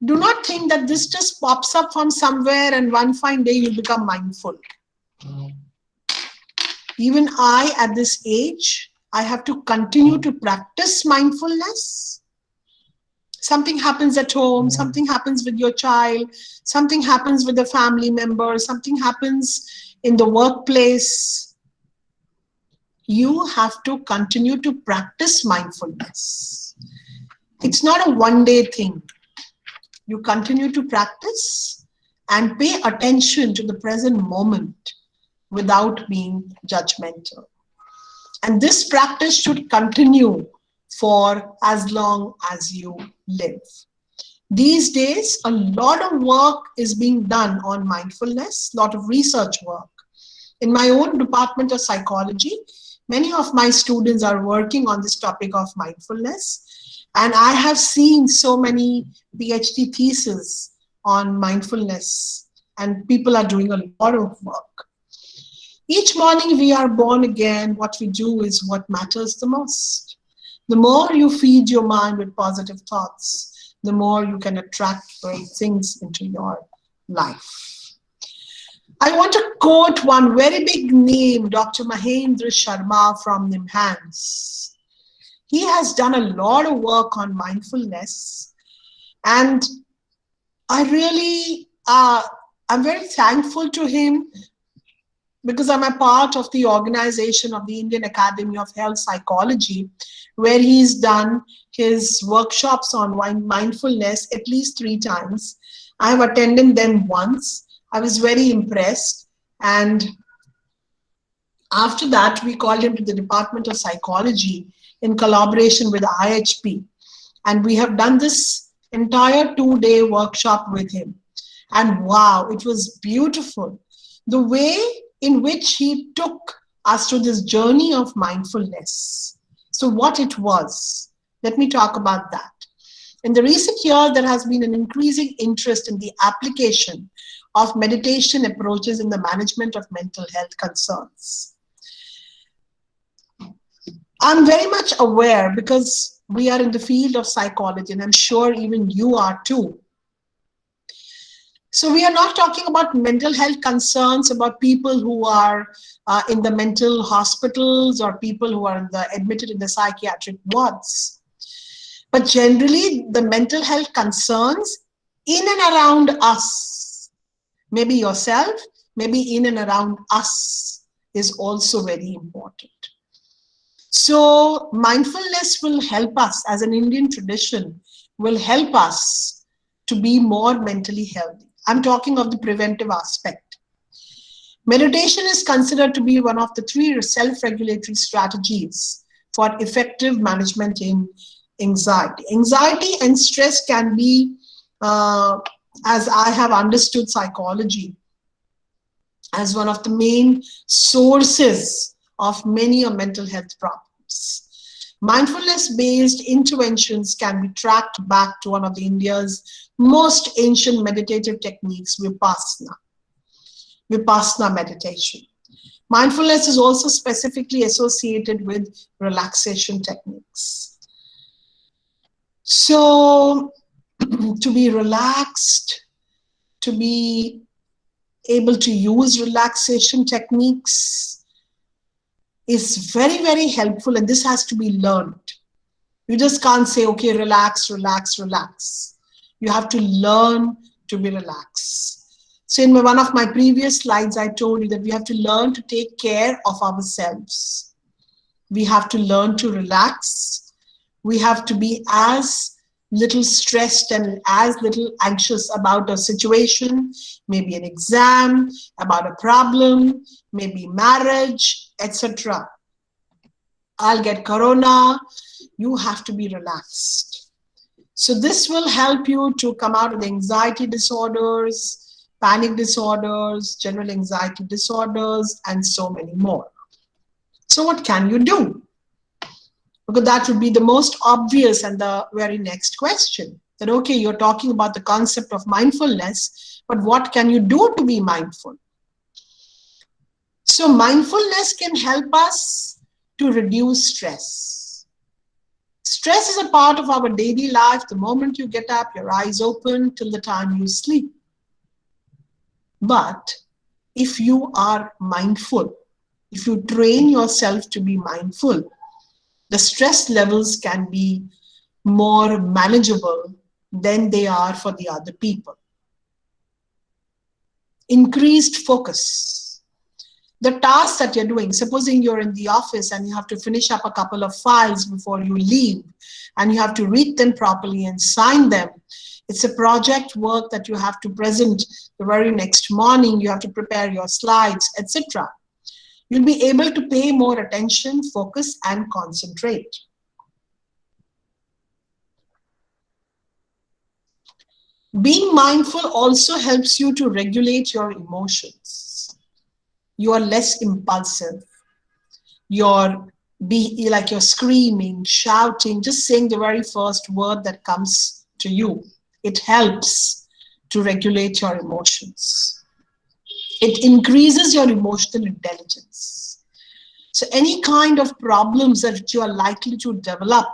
do not think that this just pops up from somewhere and one fine day you'll become mindful. Even I, at this age, I have to continue to practice mindfulness. Something happens at home, something happens with your child, something happens with a family member, something happens in the workplace. You have to continue to practice mindfulness. It's not a one-day thing. You continue to practice and pay attention to the present moment without being judgmental. And this practice should continue for as long as you live. These days, a lot of work is being done on mindfulness, a lot of research work. In my own department of psychology, many of my students are working on this topic of mindfulness. And I have seen so many PhD theses on mindfulness, and people are doing a lot of work. Each morning we are born again. What we do is what matters the most. The more you feed your mind with positive thoughts, the more you can attract great things into your life. I want to quote one very big name, Dr. Mahendra Sharma from NIMHANS. He has done a lot of work on mindfulness, and I'm very thankful to him because I'm a part of the organization of the Indian Academy of Health Psychology, where he's done his workshops on mindfulness at least 3 times. I have attended them once. I was very impressed, and after that we called him to the Department of Psychology in collaboration with IHP, and we have done this entire 2-day workshop with him. And wow, it was beautiful. The way in which he took us to this journey of mindfulness. So what it was, let me talk about that. In the recent years, there has been an increasing interest in the application of meditation approaches in the management of mental health concerns. I'm very much aware because we are in the field of psychology, and I'm sure even you are too. So we are not talking about mental health concerns, about people who are in the mental hospitals or people who are admitted in the psychiatric wards. But generally, the mental health concerns in and around us, maybe yourself, maybe in and around us, is also very important. So mindfulness will help us, as an Indian tradition, will help us to be more mentally healthy. I'm talking of the preventive aspect. Meditation is considered to be one of the 3 self-regulatory strategies for effective management in anxiety. Anxiety and stress can be, as I have understood psychology, as one of the main sources of many mental health problems. Mindfulness-based interventions can be tracked back to one of the India's most ancient meditative techniques, Vipassana meditation. Mindfulness is also specifically associated with relaxation techniques. So, to be relaxed, to be able to use relaxation techniques is very, very helpful, and this has to be learned. You just can't say, okay, relax, relax, relax. You have to learn to be relaxed. So in one of my previous slides, I told you that we have to learn to take care of ourselves. We have to learn to relax. We have to be as little stressed and as little anxious about a situation, maybe an exam, about a problem, maybe marriage, etc. I'll get corona. You have to be relaxed. So this will help you to come out of the anxiety disorders, panic disorders, general anxiety disorders, and so many more. So what can you do? Because that would be the most obvious and the very next question. That, okay, you're talking about the concept of mindfulness, but what can you do to be mindful? So mindfulness can help us to reduce stress. Stress is a part of our daily life. The moment you get up, your eyes open till the time you sleep. But if you are mindful, if you train yourself to be mindful, the stress levels can be more manageable than they are for the other people. Increased focus. The tasks that you're doing, supposing you're in the office and you have to finish up a couple of files before you leave, and you have to read them properly and sign them. It's a project work that you have to present the very next morning. You have to prepare your slides, etc. You'll be able to pay more attention, focus, and concentrate. Being mindful also helps you to regulate your emotions. You are less impulsive. You're screaming, shouting, just saying the very first word that comes to you. It helps to regulate your emotions. It increases your emotional intelligence. So any kind of problems that you are likely to develop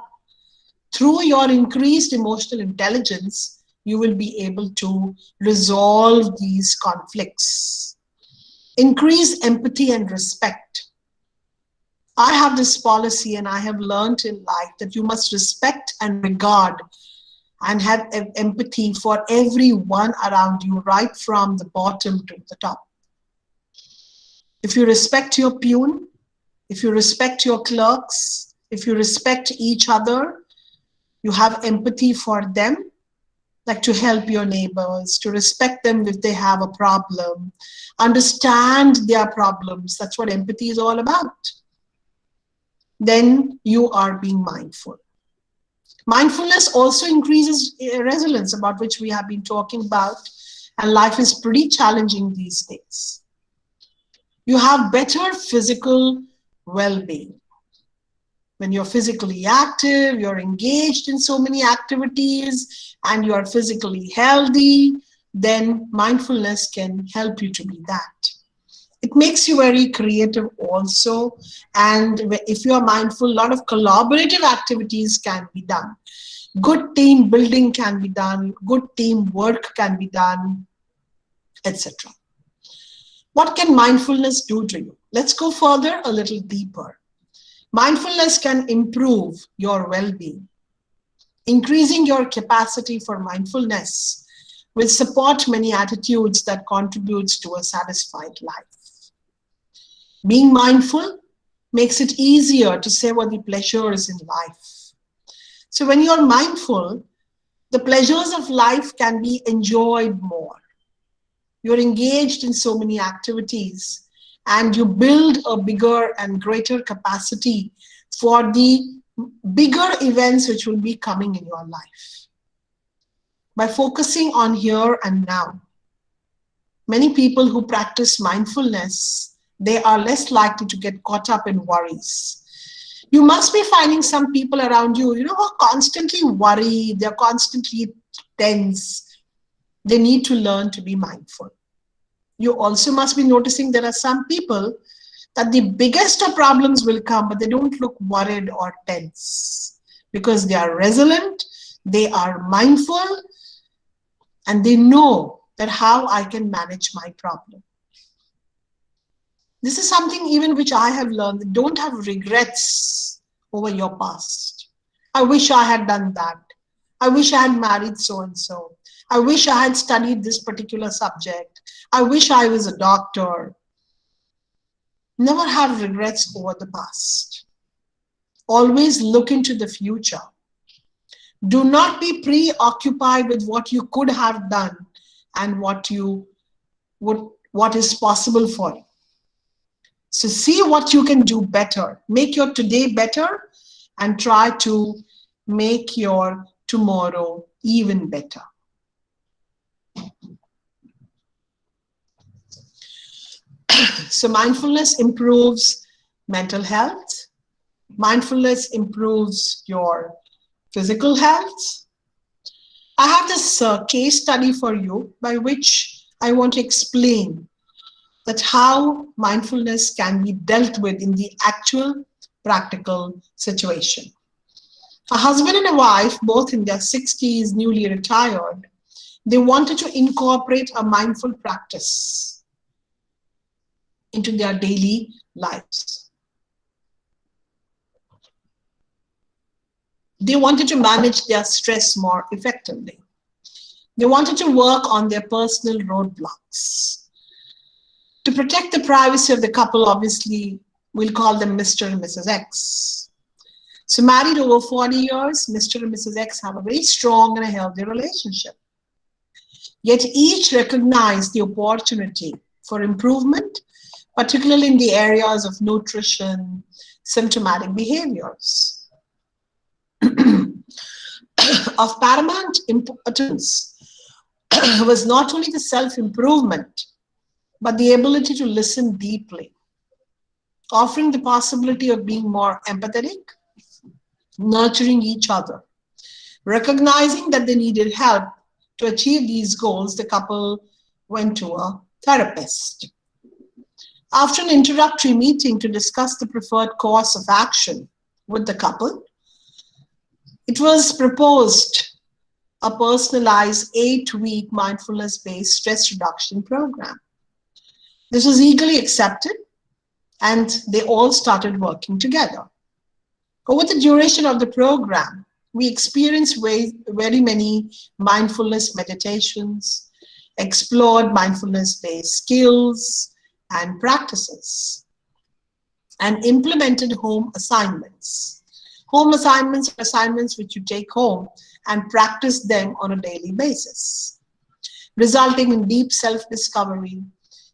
through your increased emotional intelligence, you will be able to resolve these conflicts. Increase empathy and respect. I have this policy, and I have learned in life that you must respect and regard and have empathy for everyone around you, right from the bottom to the top. If you respect your peon, if you respect your clerks, if you respect each other, you have empathy for them, like to help your neighbors, to respect them if they have a problem, understand their problems. That's what empathy is all about. Then you are being mindful. Mindfulness also increases resilience, about which we have been talking about, and life is pretty challenging these days. You have better physical well-being. When you're physically active, you're engaged in so many activities, and you're physically healthy, then mindfulness can help you to be that. It makes you very creative also, and if you are mindful, a lot of collaborative activities can be done. Good team building can be done, good team work can be done, etc. What can mindfulness do to you? Let's go further, a little deeper. Mindfulness can improve your well-being. Increasing your capacity for mindfulness will support many attitudes that contributes to a satisfied life. Being mindful makes it easier to savor the pleasures in life. So when you're mindful, the pleasures of life can be enjoyed more. You're engaged in so many activities, and you build a bigger and greater capacity for the bigger events which will be coming in your life. By focusing on here and now, many people who practice mindfulness, they are less likely to get caught up in worries. You must be finding some people around you, who are constantly worried, they're constantly tense. They need to learn to be mindful. You also must be noticing there are some people that the biggest of problems will come, but they don't look worried or tense because they are resilient, they are mindful, and they know that how I can manage my problem. This is something even which I have learned. Don't have regrets over your past. I wish I had done that. I wish I had married so-and-so. I wish I had studied this particular subject. I wish I was a doctor. Never have regrets over the past. Always look into the future. Do not be preoccupied with what you could have done and what is possible for you. So see what you can do better. Make your today better and try to make your tomorrow even better. So mindfulness improves mental health. Mindfulness improves your physical health. I have this case study for you by which I want to explain that how mindfulness can be dealt with in the actual practical situation. A husband and a wife, both in their 60s, newly retired, they wanted to incorporate a mindful practice into their daily lives. They wanted to manage their stress more effectively. They wanted to work on their personal roadblocks. To protect the privacy of the couple, obviously, we'll call them Mr. and Mrs. X. So married over 40 years, Mr. and Mrs. X have a very strong and a healthy relationship. Yet each recognize the opportunity for improvement, particularly in the areas of nutrition, symptomatic behaviors. Of paramount importance was not only the self-improvement, but the ability to listen deeply, offering the possibility of being more empathetic, nurturing each other. Recognizing that they needed help to achieve these goals, the couple went to a therapist. After an introductory meeting to discuss the preferred course of action with the couple, it was proposed a personalized 8-week mindfulness-based stress reduction program. This was eagerly accepted, and they all started working together. Over the duration of the program, we experienced very many mindfulness meditations, explored mindfulness-based skills and practices, and implemented home assignments. Home assignments are assignments which you take home and practice them on a daily basis, resulting in deep self-discovery,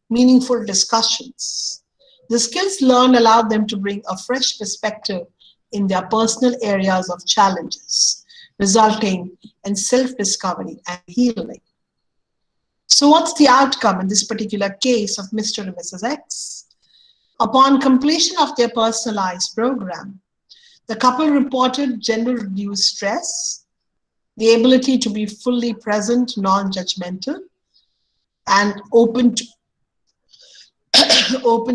meaningful discussions. The skills learned allowed them to bring a fresh perspective in their personal areas of challenges, resulting in self-discovery and healing. So what's the outcome in this particular case of Mr. and Mrs. X? Upon completion of their personalized program, the couple reported general reduced stress, the ability to be fully present, non-judgmental, and open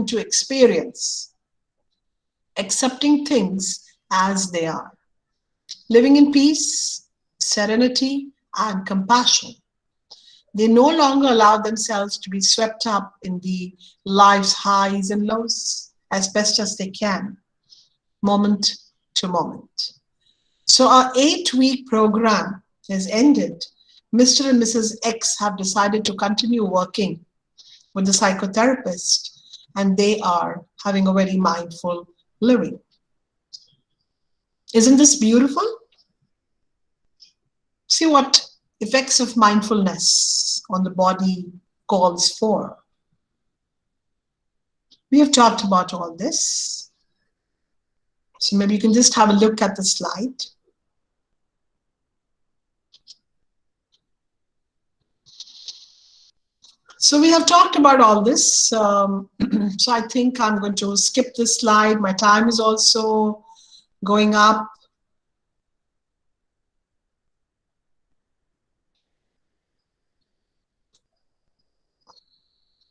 to experience, accepting things as they are, living in peace, serenity, and compassion. They no longer allow themselves to be swept up in the life's highs and lows as best as they can, moment to moment. So our 8-week program has ended. Mr. and Mrs. X have decided to continue working with the psychotherapist, and they are having a very mindful living. Isn't this beautiful? See what effects of mindfulness on the body calls for. We have talked about all this. So maybe you can just have a look at the slide. So we have talked about all this. So I think I'm going to skip this slide. My time is also going up.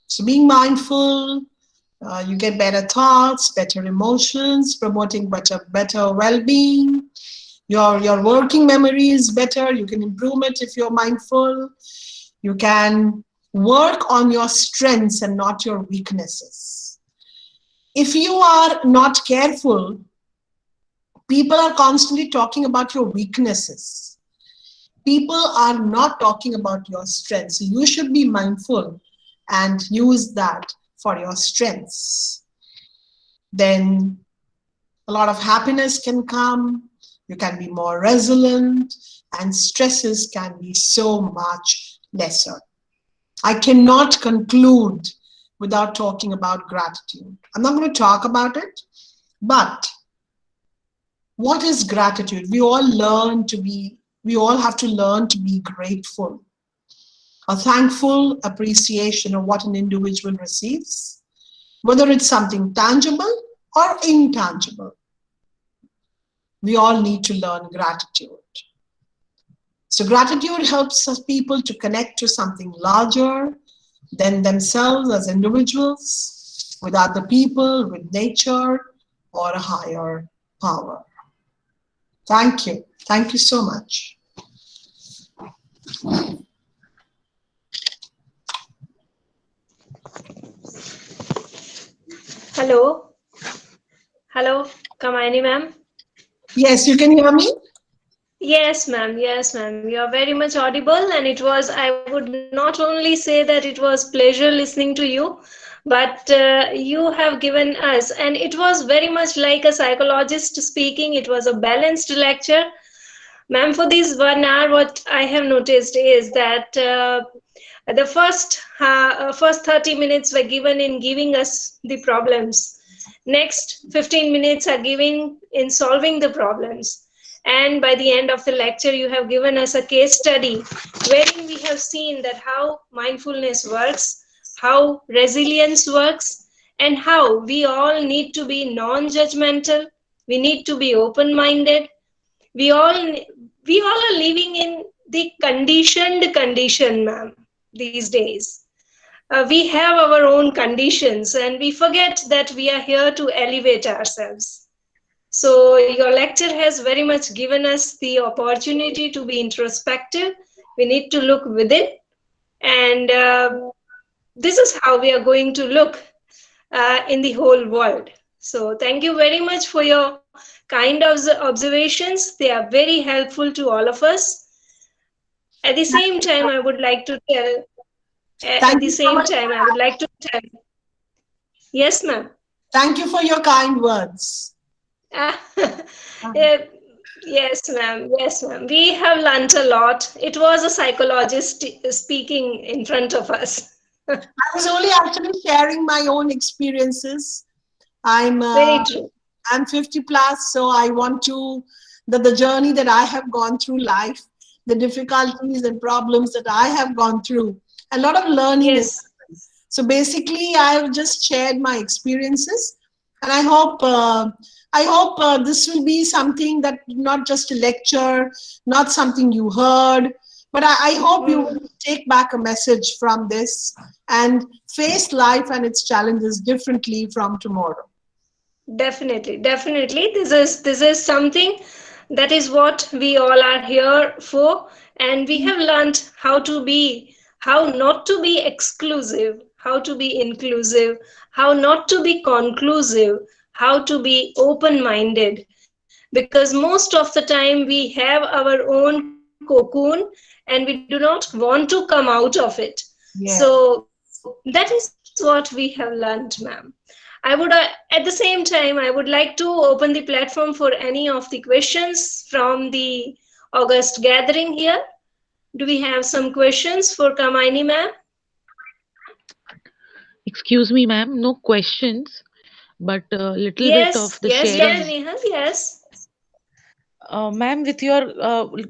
So being mindful, you get better thoughts, better emotions, promoting better well-being. Your working memory is better. You can improve it if you're mindful. You can work on your strengths and not your weaknesses. If you are not careful, people are constantly talking about your weaknesses. People are not talking about your strengths. So you should be mindful and use that for your strengths. Then a lot of happiness can come. You can be more resilient, and stresses can be so much lesser. I cannot conclude without talking about gratitude. I'm not going to talk about it, but what is gratitude? We all have to learn to be grateful. A thankful appreciation of what an individual receives, whether it's something tangible or intangible. We all need to learn gratitude. So gratitude helps us people to connect to something larger than themselves as individuals, with other people, with nature, or a higher power. Thank you. Thank you so much. Hello. Hello, Kamini ma'am. Yes, you can hear me? Yes, ma'am. Yes, ma'am. You are very much audible, and I would not only say that it was pleasure listening to you, but you have given us, and it was very much like a psychologist speaking. It was a balanced lecture. Ma'am, for this 1 hour, what I have noticed is that the first 30 minutes were given in giving us the problems. Next 15 minutes are given in solving the problems. And by the end of the lecture, you have given us a case study wherein we have seen that how mindfulness works, how resilience works, and how we all need to be non-judgmental. We need to be open-minded. We all are living in the conditioned condition, ma'am, these days. We have our own conditions, and we forget that we are here to elevate ourselves. So your lecture has very much given us the opportunity to be introspective. We need to look within, and this is how we are going to look in the whole world. So thank you very much for your kind of observations. They are very helpful to all of us. At the same time, I would like to tell. Yes, ma'am. Thank you for your kind words. Yes, ma'am. Yes, ma'am. We have learnt a lot. It was a psychologist speaking in front of us. I was only actually sharing my own experiences. Very true. I'm 50 plus, so I want to, the journey that I have gone through life, the difficulties and problems that I have gone through, a lot of learning. Yes. So basically, I have just shared my experiences, and I hope this will be something that not just a lecture, not something you heard, but I hope you will take back a message from this and face life and its challenges differently from tomorrow. Definitely. This is something that is what we all are here for, and we have learned how not to be exclusive, how to be inclusive, how not to be conclusive, how to be open-minded, because most of the time we have our own cocoon and we do not want to come out of it. Yeah. So that is what we have learned, ma'am. At the same time, I would like to open the platform for any of the questions from the August gathering here. Do we have some questions for Kamini ma'am? Excuse me, ma'am, no questions. but a little bit Yes, of the yes, Dr. sharing. Nehal, yes. Ma'am, with your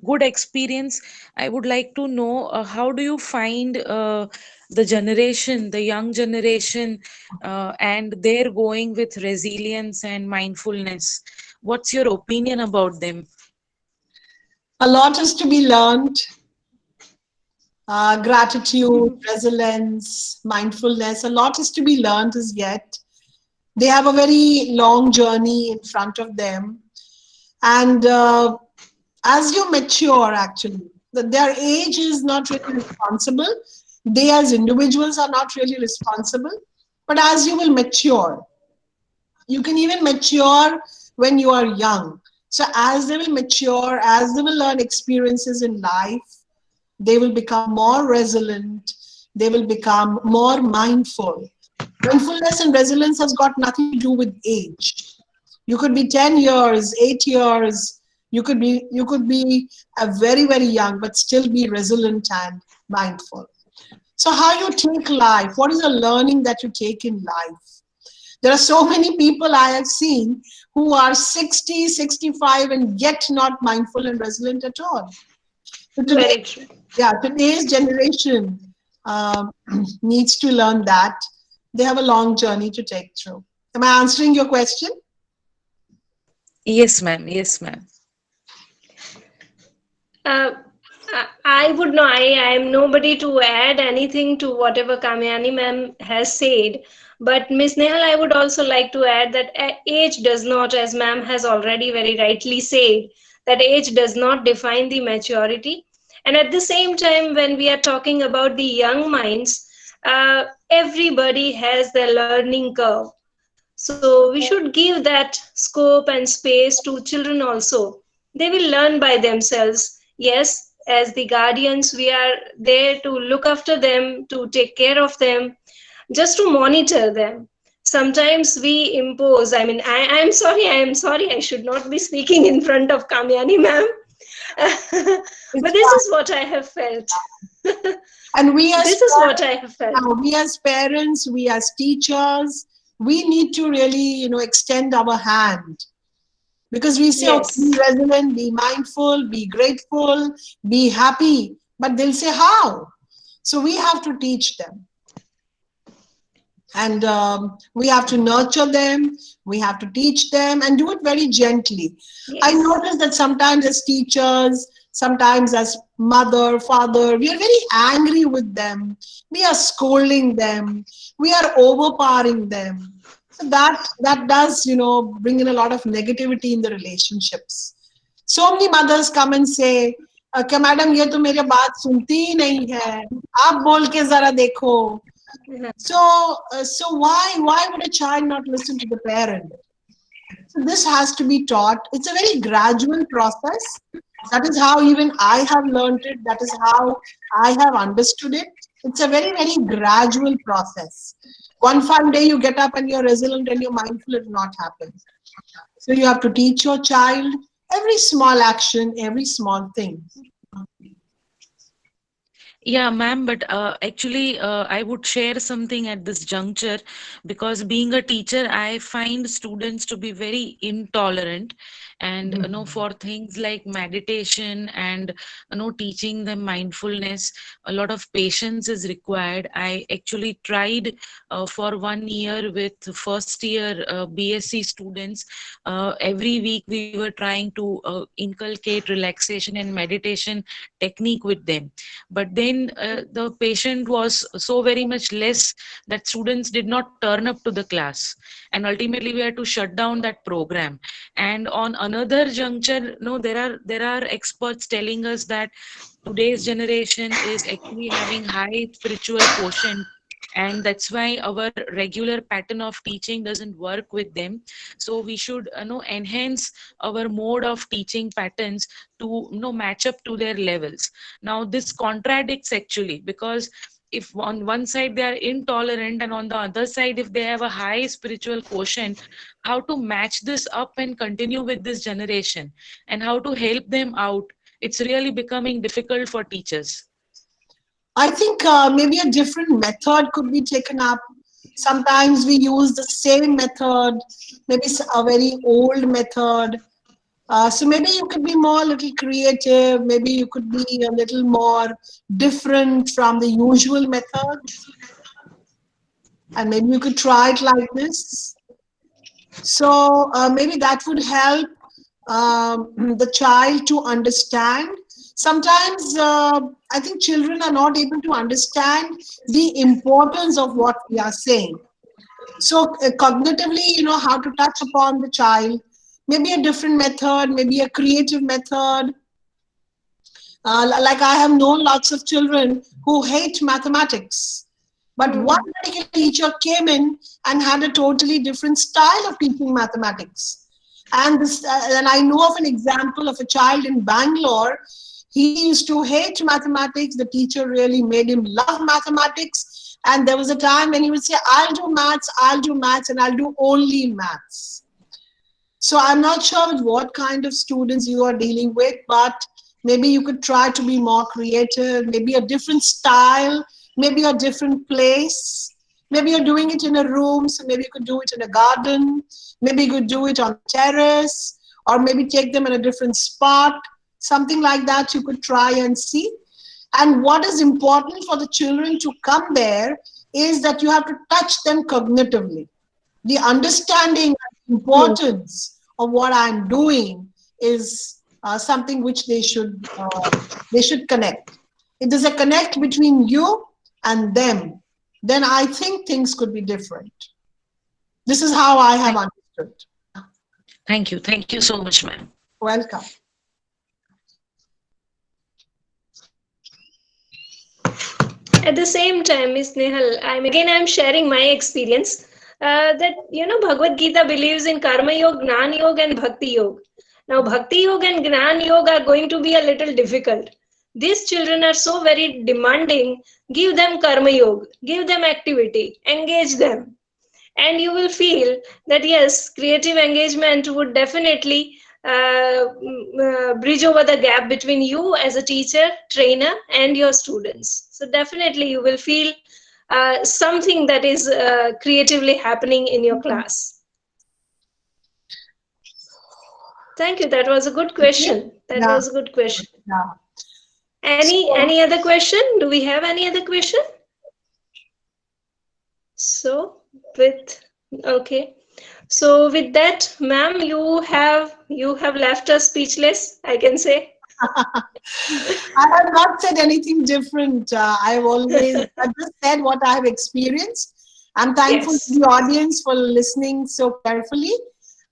good experience, I would like to know how do you find the generation, the young generation, and they're going with resilience and mindfulness? What's your opinion about them? A lot is to be learned. Gratitude, resilience, mindfulness, a lot is to be learned as yet. They have a very long journey in front of them. And as you mature, actually, their age is not really responsible. They, as individuals, are not really responsible. But as you will mature, you can even mature when you are young. So, as they will mature, as they will learn experiences in life, they will become more resilient, they will become more mindful. Mindfulness and resilience has got nothing to do with age. You could be 10 years, 8 years, you could be a very young but still be resilient and mindful. So how you take life, what is the learning that you take in life? There are so many people I have seen who are 60, 65 and yet not mindful and resilient at all. So today, Very true. today's generation um, needs to learn that they have a long journey to take through. Am I answering your question? Yes, ma'am. Yes, ma'am. Uh, I would know. I am nobody to add anything to whatever Kamyani ma'am has said. But Miss Nehal, I would also like to add that age does not, as ma'am has already very rightly said, that age does not define the maturity. And at the same time, when we are talking about the young minds, everybody has their learning curve. So we should give that scope and space to children also. They will learn by themselves. Yes, as the guardians, we are there to look after them, to take care of them, just to monitor them. Sometimes we impose. I mean, I'm sorry, I should not be speaking in front of Kamyani ma'am. But It's this is what I have felt. And we as This is what I have felt. we as parents, we as teachers, we need to really, extend our hand because we say, okay, be Yes. resilient, be mindful, be grateful, be happy. But they'll say, how? So we have to teach them. And we have to nurture them, we have to teach them and do it very gently. I Yes. notice that sometimes as teachers, sometimes as mother, father, we are very angry with them, we are scolding them, we are overpowering them. So that does, bring in a lot of negativity in the relationships. So many mothers come and say, क्या madam ये तो मेरी बात सुनती ही नहीं है, आप बोल के जरा देखो. So why would a child not listen to the parent? So this has to be taught. It's a very gradual process. That is how even I have learned it. That is how I have understood it. It's a very gradual process. One fine day you get up and you're resilient and you're mindful, it will not happen. So you have to teach your child every small action, every small thing. Yeah, ma'am, but actually, I would share something at this juncture because being a teacher, I find students to be very intolerant. And for things like meditation and teaching them mindfulness, a lot of patience is required. I actually tried for 1 year with first year BSc students. Every week we were trying to inculcate relaxation and meditation technique with them, but then the patient was so very much less that students did not turn up to the class, and ultimately we had to shut down that program. And on another juncture, no, there are experts telling us that today's generation is actually having high spiritual quotient, and that's why our regular pattern of teaching doesn't work with them. So we should enhance our mode of teaching patterns to match up to their levels. Now this contradicts actually, because if on one side they are intolerant and on the other side if they have a high spiritual quotient, how to match this up and continue with this generation and how to help them out, it's really becoming difficult for teachers. I think maybe a different method could be taken up. Sometimes we use the same method, maybe a very old method. So maybe you could be more a little creative, maybe you could be a little more different from the usual methods. And maybe you could try it like this. So maybe that would help the child to understand. Sometimes I think children are not able to understand the importance of what we are saying. So cognitively, you know, how to touch upon the child, maybe a different method, maybe a creative method. Like I have known lots of children who hate mathematics. But one particular teacher came in and had a totally different style of teaching mathematics. And I know of an example of a child in Bangalore. He used to hate mathematics. The teacher really made him love mathematics. And there was a time when he would say, I'll do maths, and I'll do only maths. So I'm not sure with what kind of students you are dealing with, but maybe you could try to be more creative, maybe a different style, maybe a different place. Maybe you're doing it in a room, so maybe you could do it in a garden. Maybe you could do it on a terrace, or maybe take them in a different spot. Something like that you could try and see. And what is important for the children to come there is that you have to touch them cognitively. The understanding and importance of what I'm doing is something which they should connect. If there's a connect between you and them, then I think things could be different. This is how I have understood. Thank you. Thank you so much, ma'am. Welcome. At the same time, Ms. Nehal, I'm sharing my experience that, you know, Bhagavad Gita believes in Karma Yoga, Gnana Yoga and Bhakti Yoga. Now, Bhakti Yoga and Gnana Yoga are going to be a little difficult. These children are so very demanding. Give them Karma Yoga, give them activity, engage them. And you will feel that, yes, creative engagement would definitely bridge over the gap between you as a teacher, trainer, and your students. So definitely you will feel something that is creatively happening in your class. Thank you. That was a good question. That was a good question. Yeah. Any other question? Do we have any other question? So okay. So with that, ma'am, you have left us speechless, I can say. I have not said anything different. I've just said what I have experienced. I'm thankful to the audience for listening so carefully.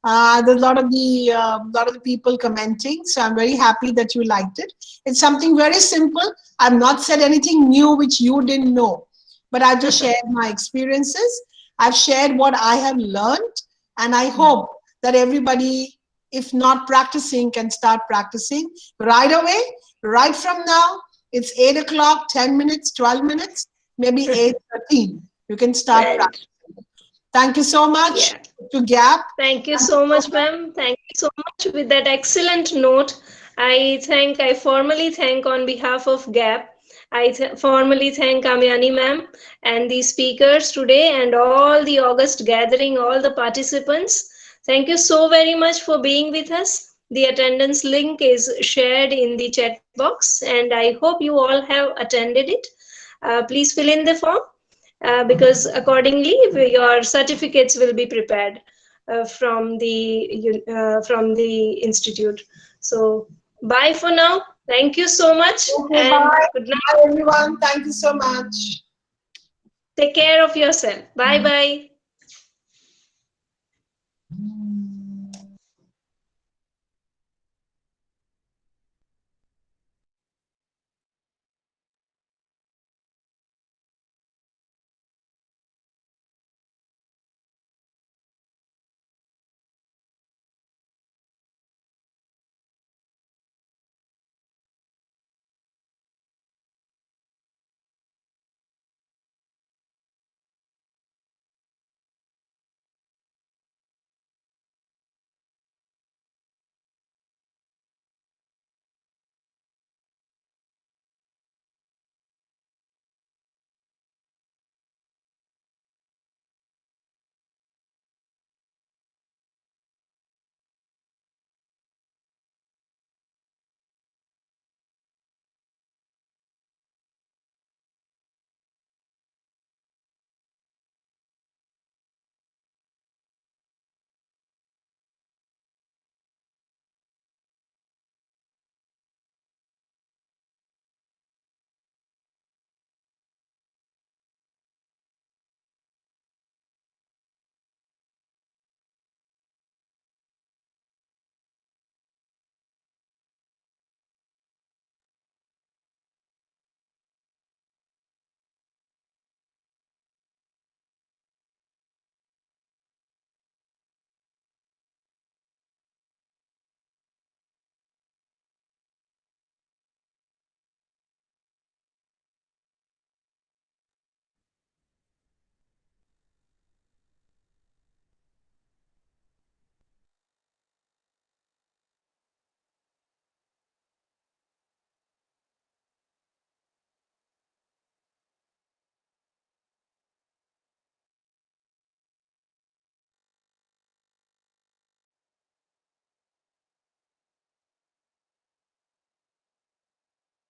There's a lot of the people commenting, so I'm very happy that you liked it. It's something very simple. I've not said anything new which you didn't know, but I've just shared my experiences. I've shared what I have learned, and I hope that everybody, if not practicing, can start practicing right away, right from now. It's 8 o'clock, 10 minutes, 12 minutes, maybe 8:13. You can start practicing. Thank you so much to GAP. Thank you so much, ma'am. Thank you so much. With that excellent note, I formally thank on behalf of GAP. I formally thank Kamyani ma'am and the speakers today and all the August gathering, all the participants. Thank you so very much for being with us. The attendance link is shared in the chat box, and I hope you all have attended it. Please fill in the form because accordingly your certificates will be prepared from the institute. So bye for now. Thank you so much. Okay, and bye. Good night. Bye, everyone. Thank you so much. Take care of yourself. Bye bye.